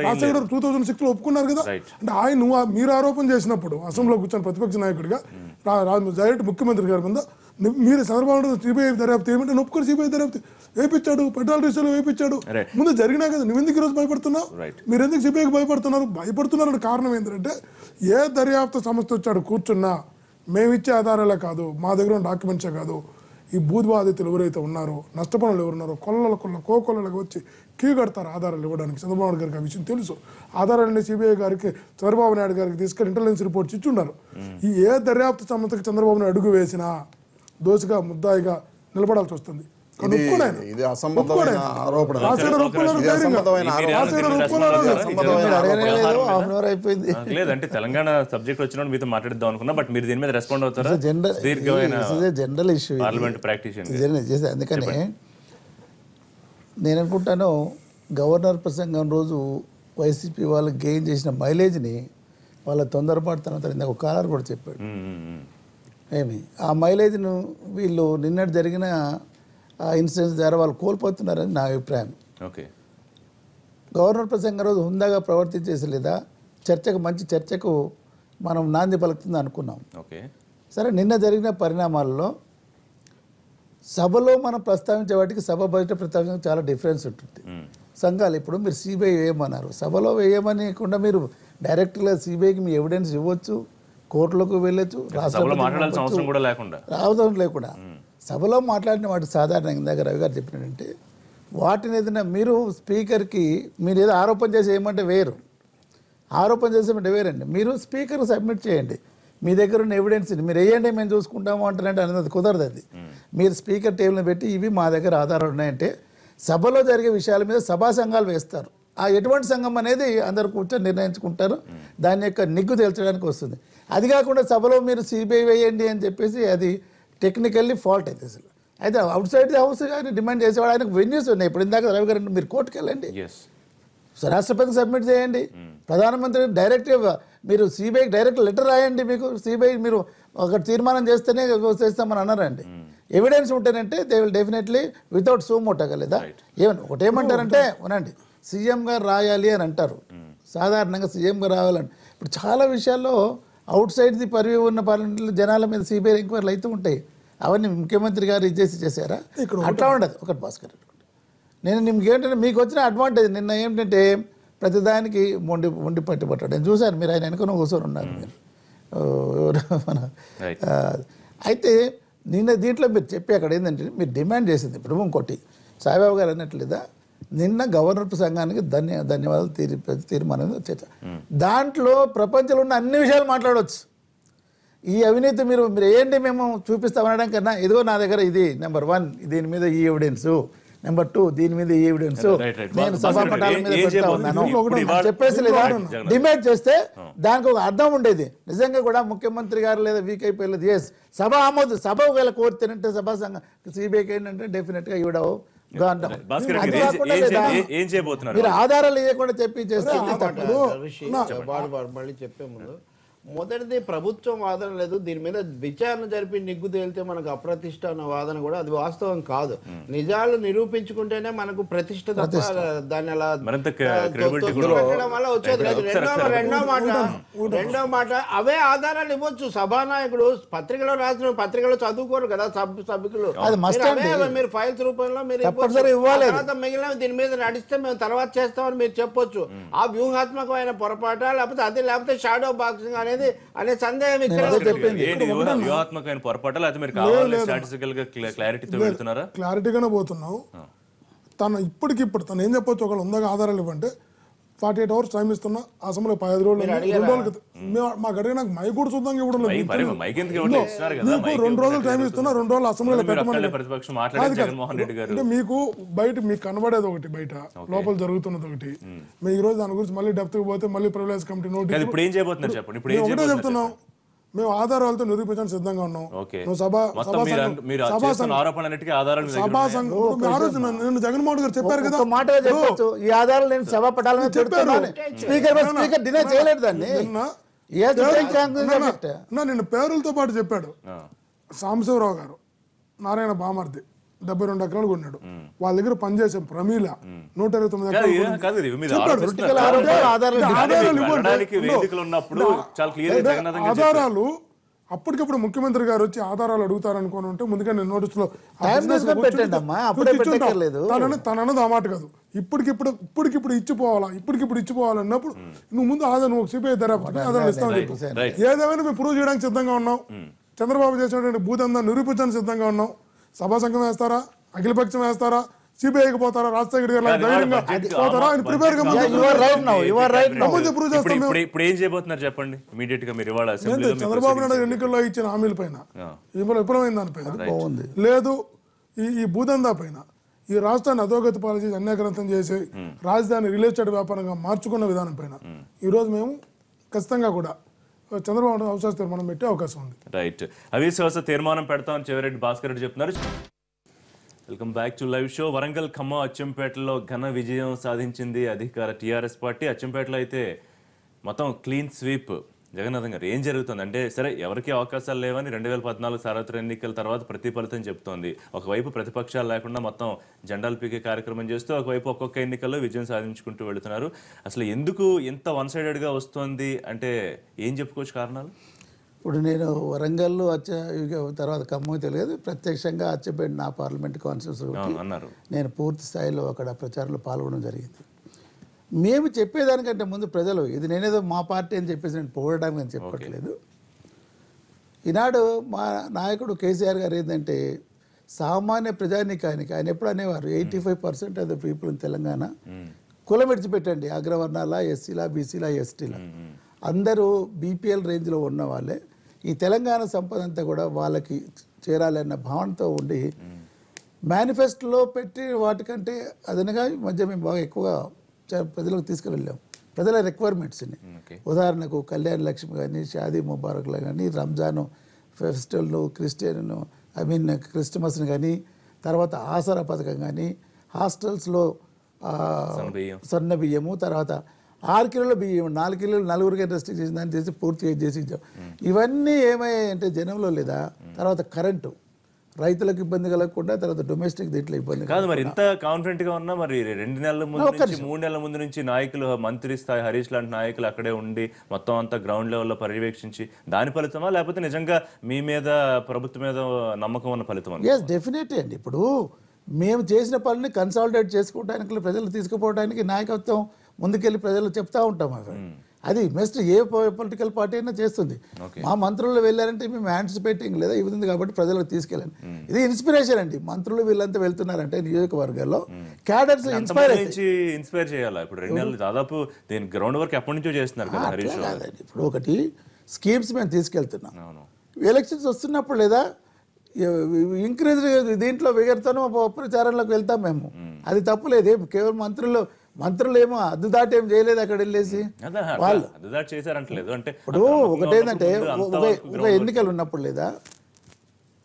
రాజశేఖర్ 2006 లో ఒప్పుకున్నారు కదా. అంటే ఆయన మీరు ఆరోపణ చేసినప్పుడు అసెంబ్లీలో కూర్చొని ప్రతిపక్ష నాయకుడిగా డైరెక్ట్ ముఖ్యమంత్రి గారి మీద మీరు చంద్రబాబు సిబిఐ దర్యాప్తు ఏమంటే నొప్పుకొని సిబిఐ దర్యాప్తు వేయించాడు, పెట్రోల్ డీజిల్ వేయించాడు, ముందు జరిగినా కదా. నువ్వు ఎందుకు ఈరోజు భయపడుతున్నావు? మీరు ఎందుకు సిబిఐకి భయపడుతున్నారు? కారణం ఏంటంటే ఏ దర్యాప్తు సంస్థ వచ్చాడు కూర్చున్నా మేమిచ్చే ఆధారాలే కాదు, మా దగ్గర ఉన్న డాక్యుమెంట్సే కాదు, ఈ భూబాధితులు ఎవరైతే ఉన్నారో, నష్టపరులు ఎవరున్నారో కోకొల్లలకు వచ్చి క్యూ కడతారు ఆధారాలు ఇవ్వడానికి. చంద్రబాబు గారికి ఆ విషయం తెలుసు. ఆధారాలన్నీ సిబిఐ గారికి చంద్రబాబు నాయుడు గారికి తీసుకెళ్ళి ఇంటెలిజెన్స్ రిపోర్ట్స్ ఇచ్చున్నారు. ఈ ఏ దర్యాప్తు సంస్థకి చంద్రబాబు నాయుడు అడుగు వేసినా దోషిగా ముద్దాయిగా నిలబడాల్సి వస్తుంది. ఇది అసంబద్ధమైన ఆరోపణ. లేదంటే తెలంగాణ సబ్జెక్ట్ వచ్చినప్పుడు మీతో మాట్లాడిద్దాం అనుకున్నా, బట్ మీరు దీని మీద రెస్పాండ్ అవుతారా? జనరల్ ఇష్యూ పార్లమెంట్ ప్రాక్టీషన్. అందుకని నేను అనుకుంటాను గవర్నర్ ప్రసంగం రోజు వైసీపీ వాళ్ళు గెయిన్ చేసిన మైలేజ్ని వాళ్ళ తొందరపాటుతనం ఇందాక ఒక కాలర్ కూడా చెప్పాడు. ఆ మైలేజ్ను వీళ్ళు నిన్నటి జరిగిన ఇన్సిడెంట్స్ ద్వారా వాళ్ళు కోల్పోతున్నారని నా అభిప్రాయం. ఓకే, గవర్నర్ ప్రసంగం రోజు హుందాగా ప్రవర్తించేసి లేదా మంచి చర్చకు మనం నాంది పలుకుతుంది అనుకున్నాం. ఓకే, సరే నిన్న జరిగిన పరిణామాల్లో సభలో మనం ప్రస్తావించే వాటికి సభ బయట ప్రస్తావించే చాలా డిఫరెన్స్ ఉంటుంది. సంఘాలు ఇప్పుడు మీరు సిబిఐ వేయమన్నారు, సభలో వేయమనికుండా మీరు డైరెక్ట్గా సిబిఐకి మీ ఎవిడెన్స్ ఇవ్వచ్చు, కోర్టులకు వెళ్ళొచ్చు, సభలో మాట్లాడాల్సిన అవసరం కూడా లేకుండా అవసరం లేకుండా సభలో మాట్లాడిన వాటి సాధారణంగా ఇందాక రవి గారు చెప్పినట్టే వాటిని ఏదైనా మీరు స్పీకర్కి మీరు ఏదో ఆరోపణ చేసి ఏమంటే వేరు, ఆరోపణ చేసేమంటే వేరండి. మీరు స్పీకర్కి సబ్మిట్ చేయండి, మీ దగ్గర ఉన్న ఎవిడెన్స్ని మీరు వేయండి, మేము చూసుకుంటాము అంటారంటే అనేది కుదరదు. అది మీరు స్పీకర్ టేబుల్ని పెట్టి ఇవి మా దగ్గర ఆధారాలు ఉన్నాయంటే సభలో జరిగే విషయాల మీద సభా సంఘాలు వేస్తారు. ఆ ఎటువంటి సంఘం అనేది అందరు కూర్చొని నిర్ణయించుకుంటారు, దాని యొక్క నిగ్గు తేల్చడానికి వస్తుంది. అది కాకుండా సభలో మీరు సిబిఐ వేయండి అని చెప్పేసి అది టెక్నికల్లీ ఫాల్ట్ అయితే అసలు. అయితే అవుట్ సైడ్ ది హౌస్ ఆయన డిమాండ్ చేసేవాడు, ఆయనకు వెన్యూస్ ఉన్నాయి. ఇప్పుడు ఇందాక రవి గారు మీరు కోర్టుకు వెళ్ళండి, రాష్ట్రపతికి సబ్మిట్ చేయండి, ప్రధానమంత్రి డైరెక్ట్ మీరు సిబిఐకి డైరెక్ట్ లెటర్ రాయండి. మీకు సిబిఐ మీరు ఒక తీర్మానం చేస్తేనే చేస్తామని అన్నారండి. ఎవిడెన్స్ ఉంటేనంటే దే విల్ డెఫినెట్లీ వితౌట్ సూమోటగలేదా ఏమన్నా ఒకటేమంటారంటే ఉనండి సీఎం గారు రాయాలి అని అంటారు. సాధారణంగా సీఎం గారు రావాలని ఇప్పుడు చాలా విషయాల్లో అవుట్ సైడ్ ది పర్వ్యూ ఉన్న పార్లమెంట్లో జనాల మీద సిబిఐ ఎంక్వైరీలు అయితే ఉంటాయి. అవన్నీ ముఖ్యమంత్రి గారు చేశారా? అట్లా ఉండదు. ఒకటి భాస్కర్ నేను ఏంటంటే మీకు వచ్చిన అడ్వాంటేజ్ నిన్న ఏంటంటే ప్రతిదానికి మొండి పట్టుబట్టాడు. నేను చూశాను, మీరు ఆయన వెనుక కూర్చొని ఉన్నారు మీరు. అయితే నిన్న దీంట్లో మీరు చెప్పి అక్కడ ఏంటంటే మీరు డిమాండ్ చేసింది ఇప్పుడు ఇంకోటి సాయిబాబు గారు అన్నట్లేదా నిన్న గవర్నర్ సంఘానికి ధన్యవాదాలు తీర్మానం వచ్చేట. దాంట్లో ప్రపంచంలో ఉన్న అన్ని విషయాలు మాట్లాడవచ్చు. ఈ అవినీతి మీరు ఏంటి మేము చూపిస్తామనడం కన్నా ఇదిగో నా దగ్గర ఇది నెంబర్ 1 దీని మీద ఈ ఎవిడెన్స్, నెంబర్ 2 దీని మీద ఈ ఎవిడెన్స్, నేను సభాపటాల మీద పెడతా ఉన్నాను చెప్పేసి లేదా డిబేట్ చేస్తే దానికి ఒక అర్థం ఉండేది. నిజంగా కూడా ముఖ్యమంత్రి గారు లేదా వీక్ అయిపోయలేదు ఎస్ సభ ఆమోదు సభ ఒకవేళ కోరితేనంటే సభా సంఘం సిబిఐకి ఏంటంటే డెఫినెట్ గా ఇవ్వడవు మీరు ఆధారాలు ఇవ్వకుండా చెప్పి చేస్తే మళ్ళీ చెప్పే ముందు మొదటిది ప్రభుత్వం వాదన లేదు, దీని మీద విచారణ జరిపి నిగ్గు తేలితే మనకు అప్రతిష్ట అన్న వాదన కూడా అది వాస్తవం కాదు. నిజాలు నిరూపించుకుంటేనే మనకు ప్రతిష్ట తప్ప దాన్ని అలా పెట్టడం వల్ల వచ్చేది లేదు. రెండో మాట అవే ఆధారాలు ఇవ్వచ్చు. సభానాయకుడు పత్రికలో రాసిన పత్రికలో చదువుకోరు కదా సభ్యులు, మీరు ఫైల్స్ రూపంలో మీరు తర్వాత మిగిలిన దీని మీద నడిస్తే మేము తర్వాత చేస్తామని మీరు చెప్పొచ్చు. ఆ వ్యూహాత్మకమైన పొరపాట లేకపోతే షాడో బాక్సింగ్ అనే సందేహం వ్యూహాత్మకమైన పొరపాటు లేకపోతే మీరు కావాలి స్టాటిస్టికల్ గా క్లారిటీతో వెళ్తున్నారా? క్లారిటీగానే పోతున్నావు. తను ఇప్పటికిప్పుడు తను ఏం చెప్పొచ్చు, ఒకళ్ళు ఉందాక ఆధారాలు ఇవ్వంటే 48 hours టైం ఇస్తున్నా, అసెంబ్లీ 15 రోజులు 2 రోజులు మాకు అడిగి నాకు మైక్ కూడా చూద్దాం ఇవ్వడం లేదు. 2 రోజులు టైం ఇస్తున్నా, 2 రోజులు అసెంబ్లీలో పెట్టమని. అంటే మీకు బయట మీకు కనబడేది ఒకటి, బయట లోపల జరుగుతున్నది ఒకటి. మేము ఈ రోజు దాని గురించి మళ్ళీ డెప్త్ పోతే మళ్ళీ ప్రివిలేజ్ కమిటీ నోటీస్ ఒకటే చెప్తున్నాం. మేము ఆధారాలతో నిరూపించడానికి సిద్ధంగా ఉన్నాం. నేను జగన్మోహన్ గారు చెప్పారు కదా మాట చెప్పొచ్చు ఈ ఆధారాలు నేను సభా పటాల మీద పెడుతున్నాను. స్పీకర్ డినై చేయలేదు దాన్ని. నిన్న పేరులతో పాటు చెప్పాడు. సాంబశివరావు గారు నారాయణ బామర్ది 72 ఎకరాలు కొన్నాడు. వాళ్ళ దగ్గర పనిచేసాం ప్రమీల 129 ఆధారాలు. అప్పటికప్పుడు ముఖ్యమంత్రి గారు వచ్చి ఆధారాలు అడుగుతారనుకోని ఉంటే ముందుగా నేను నోటీసులో తనన్నది ఆ మాట కాదు. ఇప్పటికిప్పుడు ఇచ్చిపోవాలన్నప్పుడు నువ్వు ముందు నువ్వు సిబిఐ ఆధారాలు ఇస్తావు. ఏదేమైనా మేము ప్రూవ్ చేయడానికి సిద్ధంగా ఉన్నాం. చంద్రబాబు చేసినటువంటి భూదందా నిరూపించడానికి సిద్ధంగా ఉన్నాం. సభా సంఘం వేస్తారా, అఖిలపక్షం వేస్తారా, సిబిఐకి పోతారా, రాజశేఖర్ గారు ధైర్యంగా పోతారా? ఆయన ప్రిపేర్ గా చంద్రబాబు నాయుడు ఎన్నికల్లో ఇచ్చిన హామీల పైన విఫలమైన దానిపైన లేదు, ఈ భూదందా పైన ఈ రాష్ట్రాన్ని అధోగతి పాలు చేసి అన్యాక్రాంతం చేసి రాజధాని రియల్ ఎస్టేట్ వ్యాపారంగా మార్చుకున్న విధానం పైన ఈ రోజు మేము ఖచ్చితంగా కూడా చంద్రబాబు అవిశ్వాస తీర్మానం పెట్టే అవకాశం ఉంది. రైట్, అవిశ్వాస తీర్మానం పెడతామని చెవిరెడ్డి భాస్కర్ రెడ్డి చెప్తున్నారు. Welcome back to live show. Warangal, Khammam, అచ్చంపేటలో ఘన విజయం సాధించింది అధికార టీఆర్ఎస్ పార్టీ. అచ్చంపేటలో అయితే మొత్తం క్లీన్ స్వీప్. జగన్నాథం గారు, ఏం జరుగుతుంది అంటే సరే ఎవరికి అవకాశాలు లేవని 2014 సార్వత్రిక ఎన్నికల తర్వాత ప్రతిఫలితం చెప్తోంది. ఒకవైపు ప్రతిపక్షాలు లేకుండా మొత్తం జెండాలు పీకే కార్యక్రమం చేస్తూ ఒకవైపు ఒక్కొక్క ఎన్నికల్లో విజయం సాధించుకుంటూ వెళుతున్నారు. అసలు ఎందుకు ఇంత వన్ సైడెడ్గా వస్తుంది అంటే ఏం చెప్పుకోవచ్చు కారణాలు? ఇప్పుడు నేను వరంగల్ తర్వాత ఖమ్మం తెలియదు, ప్రత్యక్షంగా అచ్చంపేట నా పార్లమెంట్ కాన్స్టిట్యూన్సీ అన్నారు. నేను పూర్తి స్థాయిలో అక్కడ ప్రచారంలో పాల్గొనడం జరిగింది. మేము చెప్పేదానికంటే ముందు ప్రజలు, ఇది నేనేదో మా పార్టీ అని చెప్పేసి నేను పొగడడానికి అని చెప్పట్లేదు. ఈనాడు మా నాయకుడు కేసీఆర్ గారు ఏంటంటే సామాన్య ప్రజానీకానికి ఆయన ఎప్పుడు అనేవారు 85% of the people in Telangana కులం విడిచిపెట్టండి, అగ్రవర్ణాల, ఎస్సీల, బీసీల, ఎస్టీల అందరూ బీపీఎల్ రేంజ్లో ఉన్న వాళ్ళే, ఈ తెలంగాణ సంపద అంతా కూడా వాళ్ళకి చేరాలన్న భావనతో ఉండి మేనిఫెస్టోలో పెట్టి వాటికంటే అదనగా ఈ మధ్య మేము బాగా ఎక్కువగా ప్రజలకు తీసుకువెళ్ళాం ప్రజల రిక్వైర్మెంట్స్ని. ఉదాహరణకు కళ్యాణ లక్ష్మి కానీ, షాదీ ముబారక్లు కానీ, రంజాను ఫెస్టివల్ను, క్రిస్టమస్ని కానీ, తర్వాత ఆసరా పథకం కానీ, హాస్టల్స్లో సన్న బియ్యము, తర్వాత 6 కిలోల బియ్యం 4 కిలోలు నలుగురికి రెస్ట్రిక్ట్ చేసిన దాన్ని చేసి పూర్తిగా చేసి ఇచ్చాం. ఇవన్నీ ఏమయ్యాయంటే జనంలో లేదా, తర్వాత కరెంటు రైతులకు ఇబ్బంది కలగకుండా, తర్వాత డొమెస్టిక్ దీంట్లో ఇబ్బంది కాదు. మరి ఇంత కాన్ఫిడెంట్ గా ఉన్నా మరి 2 నెలల ముందు నుంచి 3 నెలల ముందు నుంచి నాయకులు, మంత్రి స్థాయి హరీష్ లాంటి నాయకులు అక్కడే ఉండి మొత్తం అంతా గ్రౌండ్ లెవెల్లో పర్యవేక్షించి దాని ఫలితమా, లేకపోతే నిజంగా మీ మీద ప్రభుత్వం మీద నమ్మకం ఉన్న ఫలితం? ఎస్, డెఫినెట్లీ అండి. ఇప్పుడు మేము చేసిన పనిని కన్సాలిడేట్ చేసుకోవడానికి, ప్రజలు తీసుకుపోవడానికి నాయకత్వం ముందుకెళ్ళి ప్రజలు చెప్తా ఉంటాం. అది మెస్ట్ ఏ పొలిటికల్ పార్టీ అయినా చేస్తుంది. మా మంత్రులు వెళ్ళారంటే మేము యాంటిసిపేటింగ్ లేదా ఇది ఉంది కాబట్టి ప్రజలకు తీసుకెళ్ళండి. ఇది ఇన్స్పిరేషన్ అండి. మంత్రులు వీళ్ళంతా వెళ్తున్నారంటే నియోజకవర్గాల్లో క్యాడర్స్ ఇన్స్పైర్ చేయాలి. ఇప్పుడు 2 నెలలు దాదాపు దీని గ్రౌండ్ వర్క్ ఎప్పటి నుంచో చేస్తున్నారు కదా హరీష్. ఇప్పుడు ఒకటి స్కీమ్స్ మేము తీసుకెళ్తున్నాం. ఎలక్షన్స్ వస్తున్నప్పుడు లేదా ఇంక్రీజ్ దీంట్లో విగర్తనం ప్రచారంలోకి వెళ్తాం మేము. అది తప్పులేదు. కేవలం మంత్రులు ఏమో అద్దు దాటి ఏం చేయలేదు అక్కడ వెళ్ళేసి వాళ్ళు చేశారంటలేదు. అంటే ఇప్పుడు ఒకటేంటంటే ఒక ఎన్నికలు ఉన్నప్పుడు లేదా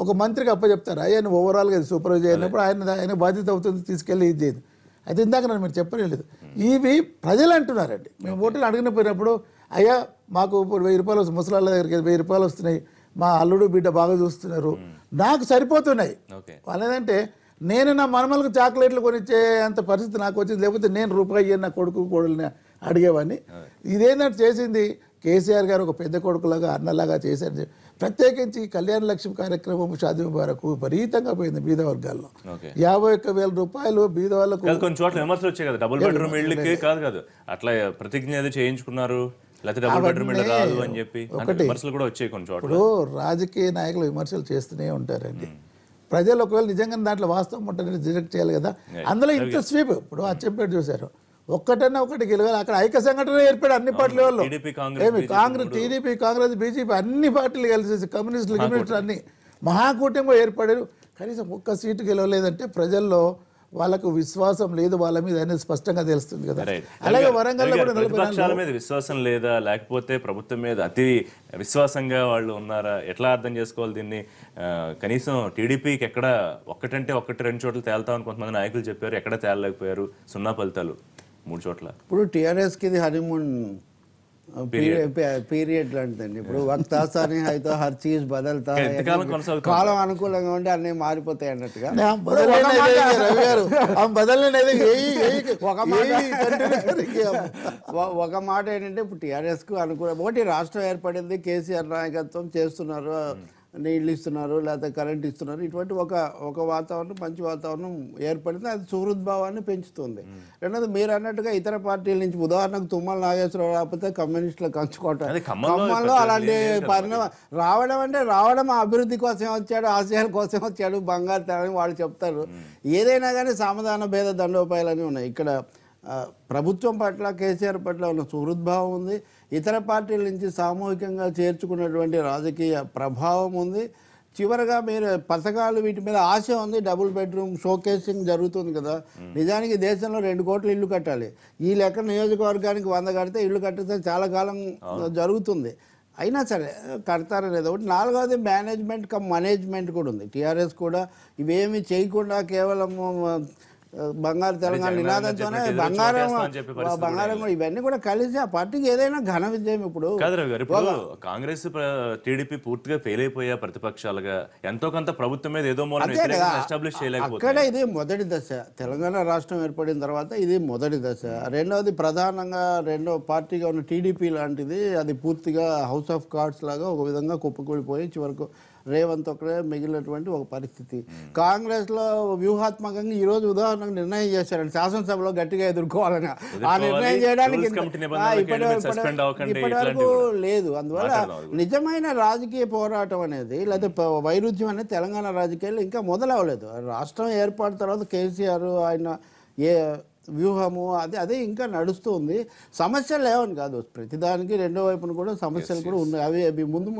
ఒక మంత్రికి అప్పచెప్తారు, ఆయన ఓవరాల్గా సూపర్వైజ్ అయినప్పుడు ఆయన బాధ్యత అవుతుంది తీసుకెళ్ళి ఇది చేయదు. అయితే ఇందాక నన్ను మీరు చెప్పలేదు. ఇవి ప్రజలు అంటున్నారండి. మేము ఓట్లు అడిగిన పోయినప్పుడు అయ్యా మాకు ఇప్పుడు 1000 రూపాయలు వస్తుంది, ముసలాళ్ళ దగ్గరికి 1000 రూపాయలు వస్తున్నాయి, మా అల్లుడు బిడ్డ బాగా చూస్తున్నారు, నాకు సరిపోతున్నాయి. వాళ్ళేదంటే నేను నా మనమలకు చాక్లెట్లు కొనిచ్చే అంత పరిస్థితి నాకు వచ్చింది, లేకపోతే నేను రూపాయి నా కొడుకు కోడల్ని అడిగేవాడిని. ఇదేంటంటే చేసింది కేసీఆర్ గారు ఒక పెద్ద కొడుకులాగా అన్నలాగా చేశారు. ప్రత్యేకించి కళ్యాణ లక్ష్మి కార్యక్రమం షాదీ ముబారక్ విపరీతంగా పోయింది బీద వర్గాల్లో. 51,000 రూపాయలు బీద వాళ్ళకు. కొన్ని చోట్ల విమర్శలు వచ్చాయి కదా, డబుల్ బెడ్రూమ్ ఇళ్ళకి కాదు అట్లా ప్రతిజ్ఞ ఏదో చేయించుకున్నారు, లేకపోతే డబుల్ బెడ్రూమ్ ఇళ్ళు రాదు అని చెప్పి విమర్శలు కూడా వచ్చాయి కొన్ని చోట్ల. ఇప్పుడు రాజకీయ నాయకులు విమర్శలు చేస్తూనే ఉంటారండి. ప్రజలు ఒకవేళ నిజంగా దాంట్లో వాస్తవం ఉంటుందని రిజెక్ట్ చేయాలి కదా. అందులో ఇంత స్వీప్. ఇప్పుడు అచ్చంపేట చూశారు, ఒక్కటన్నా ఒకటి గెలవాలి. అక్కడ ఐక్య సంఘటన ఏర్పడి అన్ని పార్టీల వాళ్ళు కాంగ్రెస్, టీడీపీ, కాంగ్రెస్, బీజేపీ అన్ని పార్టీలు కలిసేసి కమ్యూనిస్టులు అన్ని మహాకూటమిగా ఏర్పడారు. కనీసం ఒక్క సీటు గెలవలేదంటే ప్రజల్లో వాళ్ళకు విశ్వాసం లేదు వాళ్ళ మీద అనేది స్పష్టంగా తెలుస్తుంది కదా. అలాగే వరంగల్లో కూడా ప్రతిపక్షాల మీద విశ్వాసం లేదా, లేకపోతే ప్రభుత్వం మీద అతి విశ్వాసంగా వాళ్ళు ఉన్నారా, ఎట్లా అర్థం చేసుకోవాలి దీన్ని? కనీసం టీడీపీకి ఎక్కడ ఒక్కటంటే 1-2 చోట్ల తేల్తామని కొంతమంది నాయకులు చెప్పారు, ఎక్కడ తేలలేకపోయారు, 0 ఫలితాలు 3 చోట్ల. ఇప్పుడు టీఆర్ఎస్కి ఇది హనీమూన్ పీరియడ్ లాంటిదండి. ఇప్పుడు వక్తాసాని అయితే హర్ చీజ్ బదల్తా, కాలం అనుకూలంగా ఉంటే అన్నీ మారిపోతాయి అన్నట్టుగా. ఒక మాట ఏంటంటే ఇప్పుడు టీఆర్ఎస్కు అనుకూలం ఒకటి రాష్ట్రం ఏర్పడింది, కేసీఆర్ నాయకత్వం చేస్తున్నారు, నీళ్ళు ఇస్తున్నారు, లేకపోతే కరెంట్ ఇస్తున్నారు, ఇటువంటి ఒక వాతావరణం, మంచి వాతావరణం ఏర్పడింది. అది సుహృద్భావాన్ని పెంచుతుంది. రెండోది మీరు అన్నట్టుగా ఇతర పార్టీల నుంచి, ఉదాహరణకు తుమ్మల నాగేశ్వరరావు రాకపోతే కమ్యూనిస్టులు కంచుకోవటం, ఖమ్మంలో అలాంటి పరిణామం రావడం అభివృద్ధి కోసం వచ్చాడు, ఆశయాల కోసం వచ్చాడు, బంగారు తేలని వాళ్ళు చెప్తారు. ఏదైనా కానీ సమాధాన భేద దండోపాయాలని ఉన్నాయి. ఇక్కడ ప్రభుత్వం పట్ల, కేసీఆర్ పట్ల ఉన్న సుహృద్భావం ఉంది. ఇతర పార్టీల నుంచి సామూహికంగా చేర్చుకున్నటువంటి రాజకీయ ప్రభావం ఉంది. చివరగా మీరు పథకాలు వీటి మీద ఆశ ఉంది. డబుల్ బెడ్రూమ్ షోకేసింగ్ జరుగుతుంది కదా. నిజానికి దేశంలో 2 కోట్ల ఇల్లు కట్టాలి. ఈ లెక్క నియోజకవర్గానికి 100 కడితే ఇల్లు కట్టితే చాలా కాలం జరుగుతుంది. అయినా సరే కడతారనేది ఒకటి. 4వది మేనేజ్మెంట్ కూడా ఉంది. టీఆర్ఎస్ కూడా ఇవేమీ చేయకుండా కేవలం బంగారు తెలంగాణ నినాదంతోనే బంగారం కూడా ఇవన్నీ కూడా కలిసి ఆ పార్టీకి ఏదైనా ఘన విజయం. ఇప్పుడు కాదు రవి గారు, ఇప్పుడు కాంగ్రెస్ టీడీపీ పూర్తిగా ఫెయిల్ అయిపోయా ప్రతిపక్షాలుగా, ఎంతో కొంత ప్రభుత్వం మీద ఏదో ఎస్టాబ్లిష్ చేయలేకపోతే అక్కడ ఇది మొదటి దశ. తెలంగాణ రాష్ట్రం ఏర్పడిన తర్వాత ఇది మొదటి దశ. రెండవది ప్రధానంగా రెండో పార్టీగా ఉన్న టీడీపీ లాంటిది అది పూర్తిగా హౌస్ ఆఫ్ కార్డ్స్ లాగా ఒక విధంగా కుప్పకూలిపోయి చివరకు రేవంత్ ఒకరే మిగిలినటువంటి ఒక పరిస్థితి. కాంగ్రెస్లో వ్యూహాత్మకంగా ఈ రోజు ఉదాహరణకు నిర్ణయం చేశారండి, శాసనసభలో గట్టిగా ఎదుర్కోవాలని. ఆ నిర్ణయం చేయడానికి ఇప్పటి వరకు లేదు. అందువల్ల నిజమైన రాజకీయ పోరాటం అనేది లేదా వైరుధ్యం అనేది తెలంగాణ రాజకీయాల్లో ఇంకా మొదలవ్వలేదు. రాష్ట్రం ఏర్పాటు తర్వాత కేసీఆర్ ఆయన ఏ వ్యూహము అదే ఇంకా నడుస్తుంది. సమస్యలు లేవని కాదు, ప్రతిదానికి రెండో వైపున కూడా సమస్యలు కూడా ఉన్నాయి. అవి ముందు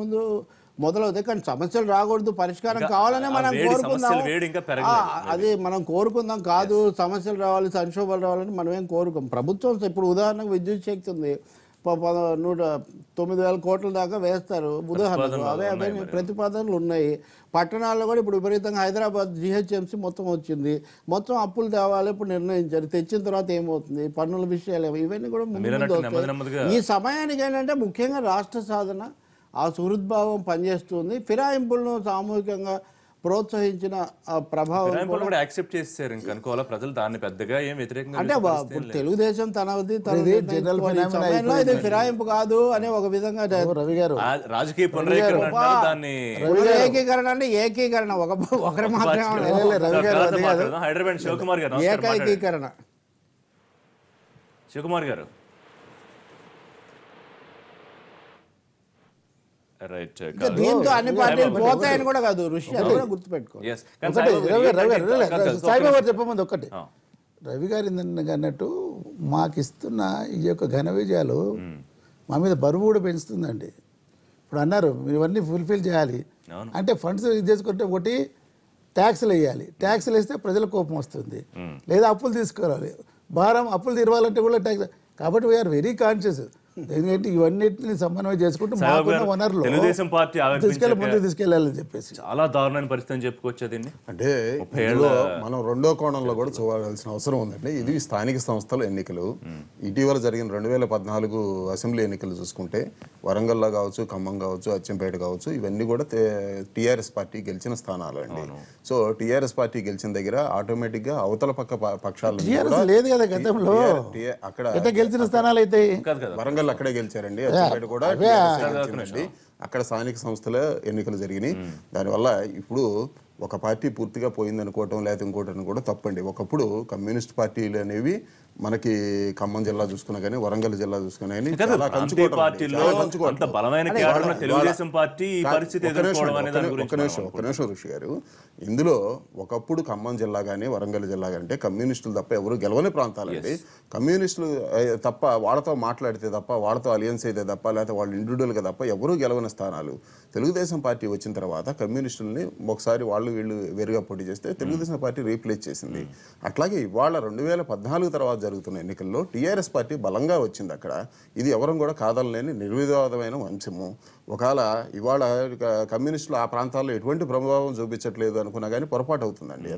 మొదలవుతాయి. కానీ సమస్యలు రాకూడదు, పరిష్కారం కావాలనే మనం కోరుకుందాం. అది మనం కోరుకుందాం కాదు, సమస్యలు రావాలి, సంక్షోభాలు రావాలని మనం ఏం కోరుకోం. ప్రభుత్వం ఇప్పుడు ఉదాహరణకు విద్యుత్ శక్తి ఉంది, 9,000 కోట్ల దాకా వేస్తారు ఉదాహరణకు. అవే ప్రతిపాదనలు ఉన్నాయి. పట్టణాల్లో కూడా ఇప్పుడు విపరీతంగా హైదరాబాద్ GHMC మొత్తం వచ్చింది, మొత్తం అప్పులు తేవాలి ఇప్పుడు నిర్ణయించారు. తెచ్చిన తర్వాత ఏమవుతుంది, పన్నుల విషయాలు ఇవన్నీ కూడా ముందు. ఈ సమయానికి ఏంటంటే ముఖ్యంగా రాష్ట్ర సాధన ఆ సుహృద్భావం పనిచేస్తుంది. ఫిరాయింపులను సామూహికంగా ప్రోత్సహించిన ప్రభావం యాక్సెప్ట్ చేశారు. ఇంకా అనుకోవాలా ప్రజలు దాన్ని పెద్దగా ఏం వ్యతిరేకంగా అంటే ఇప్పుడు తెలుగుదేశం తనది ఇది ఫిరాయింపు కాదు అనే ఒక విధంగా రవి గారు రాజకీయ ఏకీకరణ అంటే ఏకీకరణ ఒకరి మాత్రమే హైదరాబాద్ శివకుమార్ గారు ఏకీకరణ. శివకుమార్ గారు దీంతో అన్ని పార్టీలు పోతాయని కూడా కాదు, ఋషి అది కూడా గుర్తుపెట్టుకో. చెప్పమంది ఒక్కటి, రవి గారు అన్నట్టు మాకు ఇస్తున్న ఈ యొక్క ఘన విజయాలు మా మీద బరువు కూడా పెంచుతుందండి. ఇప్పుడు అన్నారు మీరు ఇవన్నీ ఫుల్ఫిల్ చేయాలి అంటే ఫండ్స్ ఇది చేసుకుంటే ఒకటి ట్యాక్స్లు వేయాలి, ట్యాక్స్లు వేస్తే ప్రజల కోపం వస్తుంది, లేదా అప్పులు తీసుకోవాలి, భారం అప్పులు తీరవాలంటే కూడా ట్యాక్స్. కాబట్టి వీఆర్ వెరీ కాన్షియస్. ఎందుకంటే ఇవన్నిటిని సమన్వయం చేసుకుంటూ వనరులు తెలుగుదేశం పార్టీ ముందుకు తీసుకెళ్లాలని చెప్పేసి చాలా దారుణమైన పరిస్థితి చెప్పుకోవచ్చు. దీన్ని అంటే మనం రెండో కోణంలో కూడా చూడాల్సిన అవసరం ఉందండి. ఇది స్థానిక సంస్థల ఎన్నికలు. ఇటీవల జరిగిన 2014 అసెంబ్లీ ఎన్నికలు చూసుకుంటే వరంగల్లో కావచ్చు, ఖమ్మం కావచ్చు, అచ్చంపేట కావచ్చు, ఇవన్నీ కూడా టీఆర్ఎస్ పార్టీ గెలిచిన స్థానాలు అండి. సో టీఆర్ఎస్ పార్టీ గెలిచిన దగ్గర ఆటోమేటిక్ గా అవతల పక్షాలు లేదు కదా గతంలో అక్కడ గెలిచిన స్థానాలు అయితే వరంగల్ అక్కడే గెలిచారండి, అచ్చంపేట కూడా గెలిచిందండి. అక్కడ స్థానిక సంస్థల ఎన్నికలు జరిగినాయి. దానివల్ల ఇప్పుడు ఒక పార్టీ పూర్తిగా పోయింది అనుకోవటం లేదా ఇంకోటి కూడా తప్పండి. ఒకప్పుడు కమ్యూనిస్ట్ పార్టీలు అనేవి మనకి ఖమ్మం జిల్లా చూసుకున్నా కానీ, వరంగల్ జిల్లా చూసుకున్నా కానీ ఒక నిమిషం ఋషి గారు, ఇందులో ఒకప్పుడు ఖమ్మం జిల్లా కానీ వరంగల్ జిల్లా కానీ అంటే కమ్యూనిస్టులు తప్ప ఎవరు గెలవని ప్రాంతాలండి. కమ్యూనిస్టులు తప్ప వాళ్ళతో మాట్లాడితే తప్ప, వాళ్ళతో అలియన్స్ అయితే తప్ప, లేకపోతే వాళ్ళు ఇండివిజువల్గా తప్ప ఎవరూ గెలవని స్థానాలు. తెలుగుదేశం పార్టీ వచ్చిన తర్వాత కమ్యూనిస్టులని ఒకసారి వాళ్ళు వీళ్ళు వేరుగా పోటీ చేస్తే తెలుగుదేశం పార్టీ రీప్లేస్ చేసింది. అట్లాగే ఇవాళ 2014 తర్వాత జరుగుతున్న ఎన్నికల్లో టీఆర్ఎస్ పార్టీ బలంగా వచ్చింది అక్కడ. ఇది ఎవరం కూడా కాదనలేని నిర్వివాదమైన అంశము. ఒకవేళ ఇవాళ కమ్యూనిస్టులు ఆ ప్రాంతాల్లో ఎటువంటి ప్రభావం చూపించట్లేదు అనుకున్నా కానీ పొరపాటు అవుతుందండి.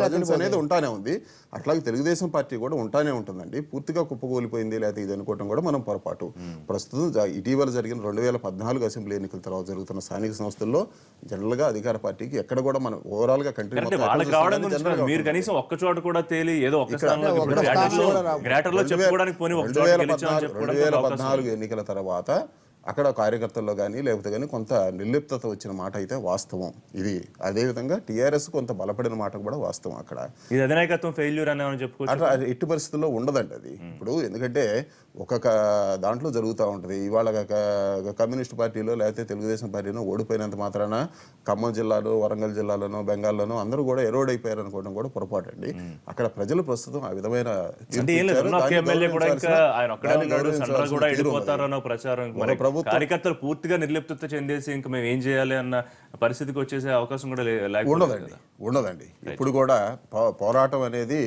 ప్రజెన్స్ అనేది ఉంటానే ఉంది. అట్లాగే తెలుగుదేశం పార్టీ కూడా ఉంటానే ఉంటుందండి. పూర్తిగా కుప్పకూలిపోయింది లేదా ఇది అనుకోవడం కూడా మనం పొరపాటు. ప్రస్తుతం ఇటీవల జరిగిన 2014 అసెంబ్లీ ఎన్నికల తర్వాత జరుగుతున్న స్థానిక సంస్థల్లో జనరల్ గా అధికార పార్టీకి ఎక్కడ కూడా మనం ఓవరాల్ గా కంట్రీ మీరు కనీసం ఒక్క చోట కూడా తేలి ఏదో ఒక్క స్థానంలో 2014 ఎన్నికల తర్వాత అక్కడ కార్యకర్తల్లో కానీ లేకపోతే కానీ కొంత నిర్లిప్తత వచ్చిన మాట అయితే వాస్తవం. ఇది అదేవిధంగా టీఆర్ఎస్ కొంత బలపడిన మాట కూడా వాస్తవం. అక్కడ ఇది అధినాయకత్వం ఫెయిల్యూర్ అని చెప్పుకోవచ్చు. అట్లా ఎట్టి పరిస్థితుల్లో ఉండదండి అది. ఇప్పుడు ఎందుకంటే ఒక్కొక్క దాంట్లో జరుగుతూ ఉంటుంది. ఇవాళ కమ్యూనిస్ట్ పార్టీలో లేకపోతే తెలుగుదేశం పార్టీలో ఓడిపోయినంత మాత్రాన ఖమ్మం జిల్లాలో, వరంగల్ జిల్లాలోనో, బెంగాల్లోనో అందరూ కూడా ఎరోడ్ అయిపోయారు అనుకోవడం కూడా పొరపాటు అండి. అక్కడ ప్రజలు ప్రస్తుతం ఆ విధమైన కార్యకర్తలు పూర్తిగా నిర్లిప్తత చెందేసి ఇంకా మేము ఏం చేయాలి అన్న పరిస్థితికి వచ్చేసే అవకాశం కూడా ఉండదండి. ఇప్పుడు కూడా పోరాటం అనేది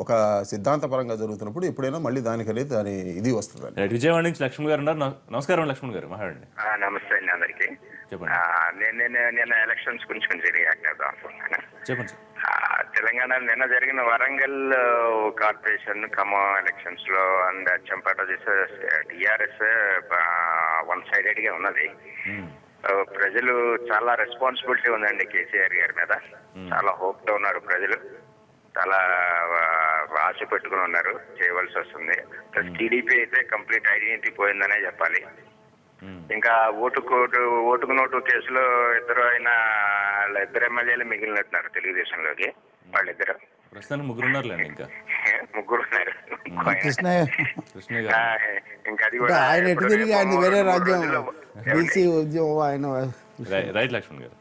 ఒక సిద్ధాంతపరంగా జరుగుతున్నప్పుడు ఎప్పుడైనా మళ్ళీ దానికనేది దాని ఇది వస్తుంది. విజయవాడ నుంచి లక్ష్మణ్ గారు ఉన్నారు. నమస్కారం లక్ష్మణ్ గారు, మాట్లాడండి. నమస్తే అండి అందరికి. చెప్పండి. నేను ఎలక్షన్స్ గురించి కొంచెం రియాక్ట్ అవుదాం అనుకుంటున్నాను. చెప్పండి. తెలంగాణ నిన్న జరిగిన వరంగల్ కార్పొరేషన్ ఖమ్మం ఎలక్షన్స్ లో and Achampet TRS one sided గా ఉన్నది. ప్రజలు చాలా రెస్పాన్సిబిలిటీ ఉందండి కేసీఆర్ గారి మీద. చాలా హోప్ తో ఉన్నారు ప్రజలు, చాలా ఆశ పెట్టుకుని ఉన్నారు. చేయవలసి వస్తుంది. ప్లస్ టీడీపీ అయితే కంప్లీట్ ఐడెంటిటీ పోయిందనే చెప్పాలి. ఇంకా ఓటుకు నోటు కేసులో ఇద్దరు ఎమ్మెల్యేలు మిగిలినట్టున్నారు తెలుగుదేశంలోకి. వాళ్ళిద్దరు ప్రస్తుతానికి ముగ్గురున్నారులేండి. ఇంకా ముగ్గురు ఉన్నారు. కృష్ణయ్య గారు ఇంకా అది కూడా ఆయన ఎటు తిరిగి ఆయన వేరే రాజ్యం బీసీ ఉద్యమం ఆయన రైట్ లక్ష్మణ్ గారు.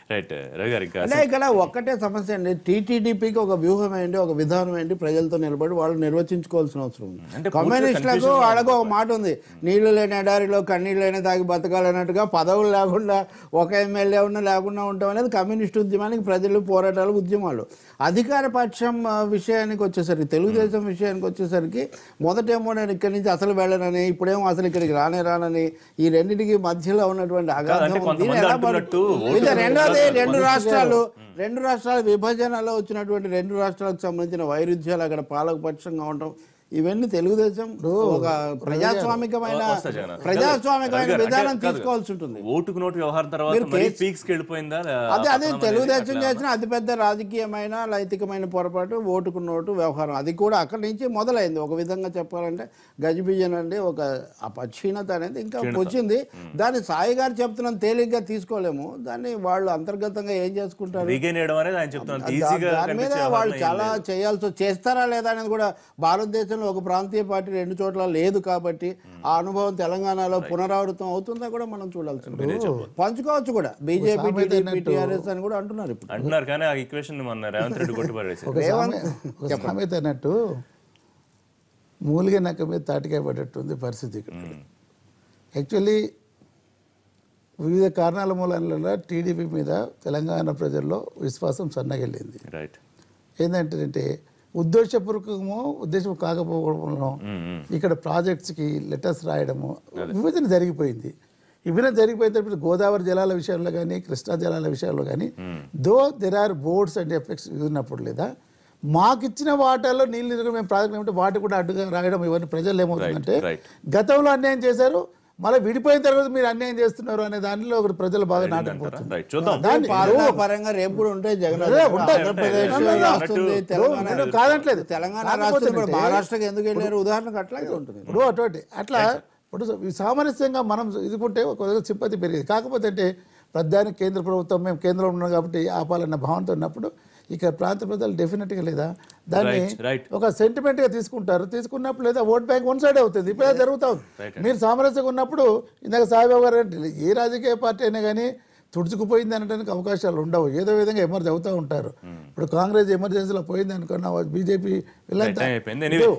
రైట్ రవి గారు. ఇంకా అంటే ఇక్కడ ఒక్కటే సమస్య అండి, టీటీడీపీకి ఒక వ్యూహం ఏంటి, ఒక విధానం ఏంటి, ప్రజలతో నిలబడి వాళ్ళు నిర్వచించుకోవాల్సిన అవసరం ఉంది. కమ్యూనిస్టులకు వాళ్ళకు ఒక మాట ఉంది, నీళ్లు లేని ఎడారిలో కన్నీళ్ళు లేని తాగి బతకాలన్నట్టుగా పదవులు లేకుండా ఒక ఎమ్మెల్యే ఉన్నా లేకుండా ఉంటాం అనేది కమ్యూనిస్టు ఉద్యమానికి ప్రజలు పోరాటాలు ఉద్యమాలు. అధికార పక్షం విషయానికి వచ్చేసరికి, తెలుగుదేశం విషయానికి వచ్చేసరికి మొదటేమో నేను ఇక్కడి నుంచి అసలు వెళ్ళనని, ఇప్పుడేమో అసలు ఇక్కడికి రానే ఈ రెండింటికి మధ్యలో ఉన్నటువంటి అగాధం రెండు రాష్ట్రాల విభజనలో వచ్చినటువంటి రెండు రాష్ట్రాలకు సంబంధించిన వైరుధ్యాలు, అక్కడ పాలకపక్షంగా ఉండటం, ఇవన్నీ తెలుగుదేశం ఒక ప్రజాస్వామికమైన విధానం తీసుకోవాల్సి ఉంటుంది. ఓటుకు నోటు వ్యవహారం తర్వాత అదే తెలుగుదేశం చేసిన అతిపెద్ద రాజకీయమైన నైతికమైన పొరపాటు ఓటుకు నోటు వ్యవహారం. అది కూడా అక్కడి నుంచి మొదలైంది. ఒక విధంగా చెప్పాలంటే గజిబిజన్ అండి, ఒక అపక్షీణత అనేది ఇంకా వచ్చింది. దాన్ని సాయి గారు చెప్తున్నాం తేలిగ్గా తీసుకోలేము. దాన్ని వాళ్ళు అంతర్గతంగా ఏం చేసుకుంటారు, దాని మీద వాళ్ళు చాలా చేస్తారా లేదా అనేది కూడా భారతదేశంలో ఒక ప్రాంతీయ పార్టీ రెండు చోట్ల లేదు కాబట్టి ఆ అనుభవం తెలంగాణలో పునరావృతం అవుతుందా కూడా మనం చూడాల్సి ఉంటుంది. పంచుకోవచ్చు కూడా బీజేపీ టీఆర్ఎస్ అని కూడా అంటున్నారు ఇప్పుడు అంటున్నారు. కానీ ఆ ఈక్వేషన్ మన రేవంత్ రెడ్డి కొట్టుబడేసి అన్నట్టు మూలిగే నక్క మీద తాటికాయ పడ్డట్టుంది పరిస్థితి. యాక్చువల్లీ వివిధ కారణాల మూలంలో టీడీపీ మీద తెలంగాణ ప్రజల్లో విశ్వాసం సన్నగిల్లింది. ఏంటంటే ఉద్దేశపూర్వకమో ఉద్దేశం కాకపోవడంలో ఇక్కడ ప్రాజెక్ట్స్కి లెటర్స్ రాయడము విభజన జరిగిపోయింది. విభజన జరిగిపోయిన తర్వాత గోదావరి జలాల విషయంలో కానీ కృష్ణా జలాల విషయంలో కానీ there are boards and effects ఉన్నప్పుడు లేదా మాకిచ్చిన వాటాల్లో నీళ్ళు మేము ప్రాజెక్ట్ ఏమంటే వాటి కూడా అడ్డుగా రాయడం, ఇవన్నీ ప్రజలు ఏమవుతుందంటే గతంలో అన్యాయం చేశారు, మళ్ళీ విడిపోయిన తర్వాత మీరు అన్యాయం చేస్తున్నారు అనే దానిలో ఒకటి ప్రజలు బాగా నాటుకుపోతుంది. కాదంటలేదు, తెలంగాణ మహారాష్ట్రకి ఎందుకు వెళ్ళారు ఉదాహరణకు అట్లాగే ఉంటుంది. ఇప్పుడు అటువంటి అట్లా ఇప్పుడు సామరస్యంగా మనం ఇదికుంటే ఒక సింపతి పెరిగేది. కాకపోతే అంటే ప్రధాని కేంద్ర ప్రభుత్వం మేము కేంద్రంలో ఉన్నాం కాబట్టి ఆపాలన్న భావనతో ఉన్నప్పుడు ఇక ప్రాంత ప్రజలు డెఫినెట్గా లేదా దాన్ని ఒక సెంటిమెంట్గా తీసుకున్నప్పుడు లేదా ఓట్ బ్యాంక్ వన్ సైడ్ అవుతుంది. ఇప్పుడు జరుగుతూ ఉంది. మీరు సామరస్యంగా ఉన్నప్పుడు ఇందాక సాయిబాబు గారు అంటే ఏ రాజకీయ పార్టీ అయినా కానీ తుడుచుకుపోయింది అనడానికి అవకాశాలు ఉండవు. ఏదో విధంగా ఎమర్జీ అవుతూ ఉంటారు. ఇప్పుడు కాంగ్రెస్ ఎమర్జెన్సీలో పోయింది అనుకున్నా బీజేపీ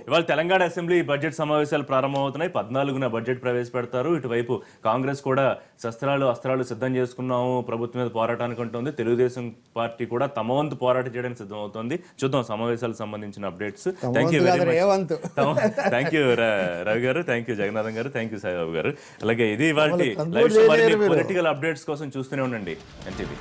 ఇవాళ తెలంగాణ అసెంబ్లీ బడ్జెట్ సమావేశాలు ప్రారంభమవుతున్నాయి. 14న బడ్జెట్ ప్రవేశపెడతారు. ఇటువైపు కాంగ్రెస్ కూడా అస్త్రాలు సిద్ధం చేసుకున్నాము ప్రభుత్వం మీద పోరాటానికి ఉంటుంది. తెలుగుదేశం పార్టీ కూడా తమ వంతు పోరాటం చేయడానికి సిద్ధం అవుతుంది. చూద్దాం సమావేశాలకు సంబంధించిన అప్డేట్స్. థ్యాంక్ యూ రవి గారు, థ్యాంక్ యూ జగన్నాథం గారు, థ్యాంక్ యూ సాయిబాబు గారు. అలాగే ఇది ఇవాళ పొలిటికల్ అప్డేట్స్ కోసం చూస్తూనే ఉండండి ఎన్టీవీ.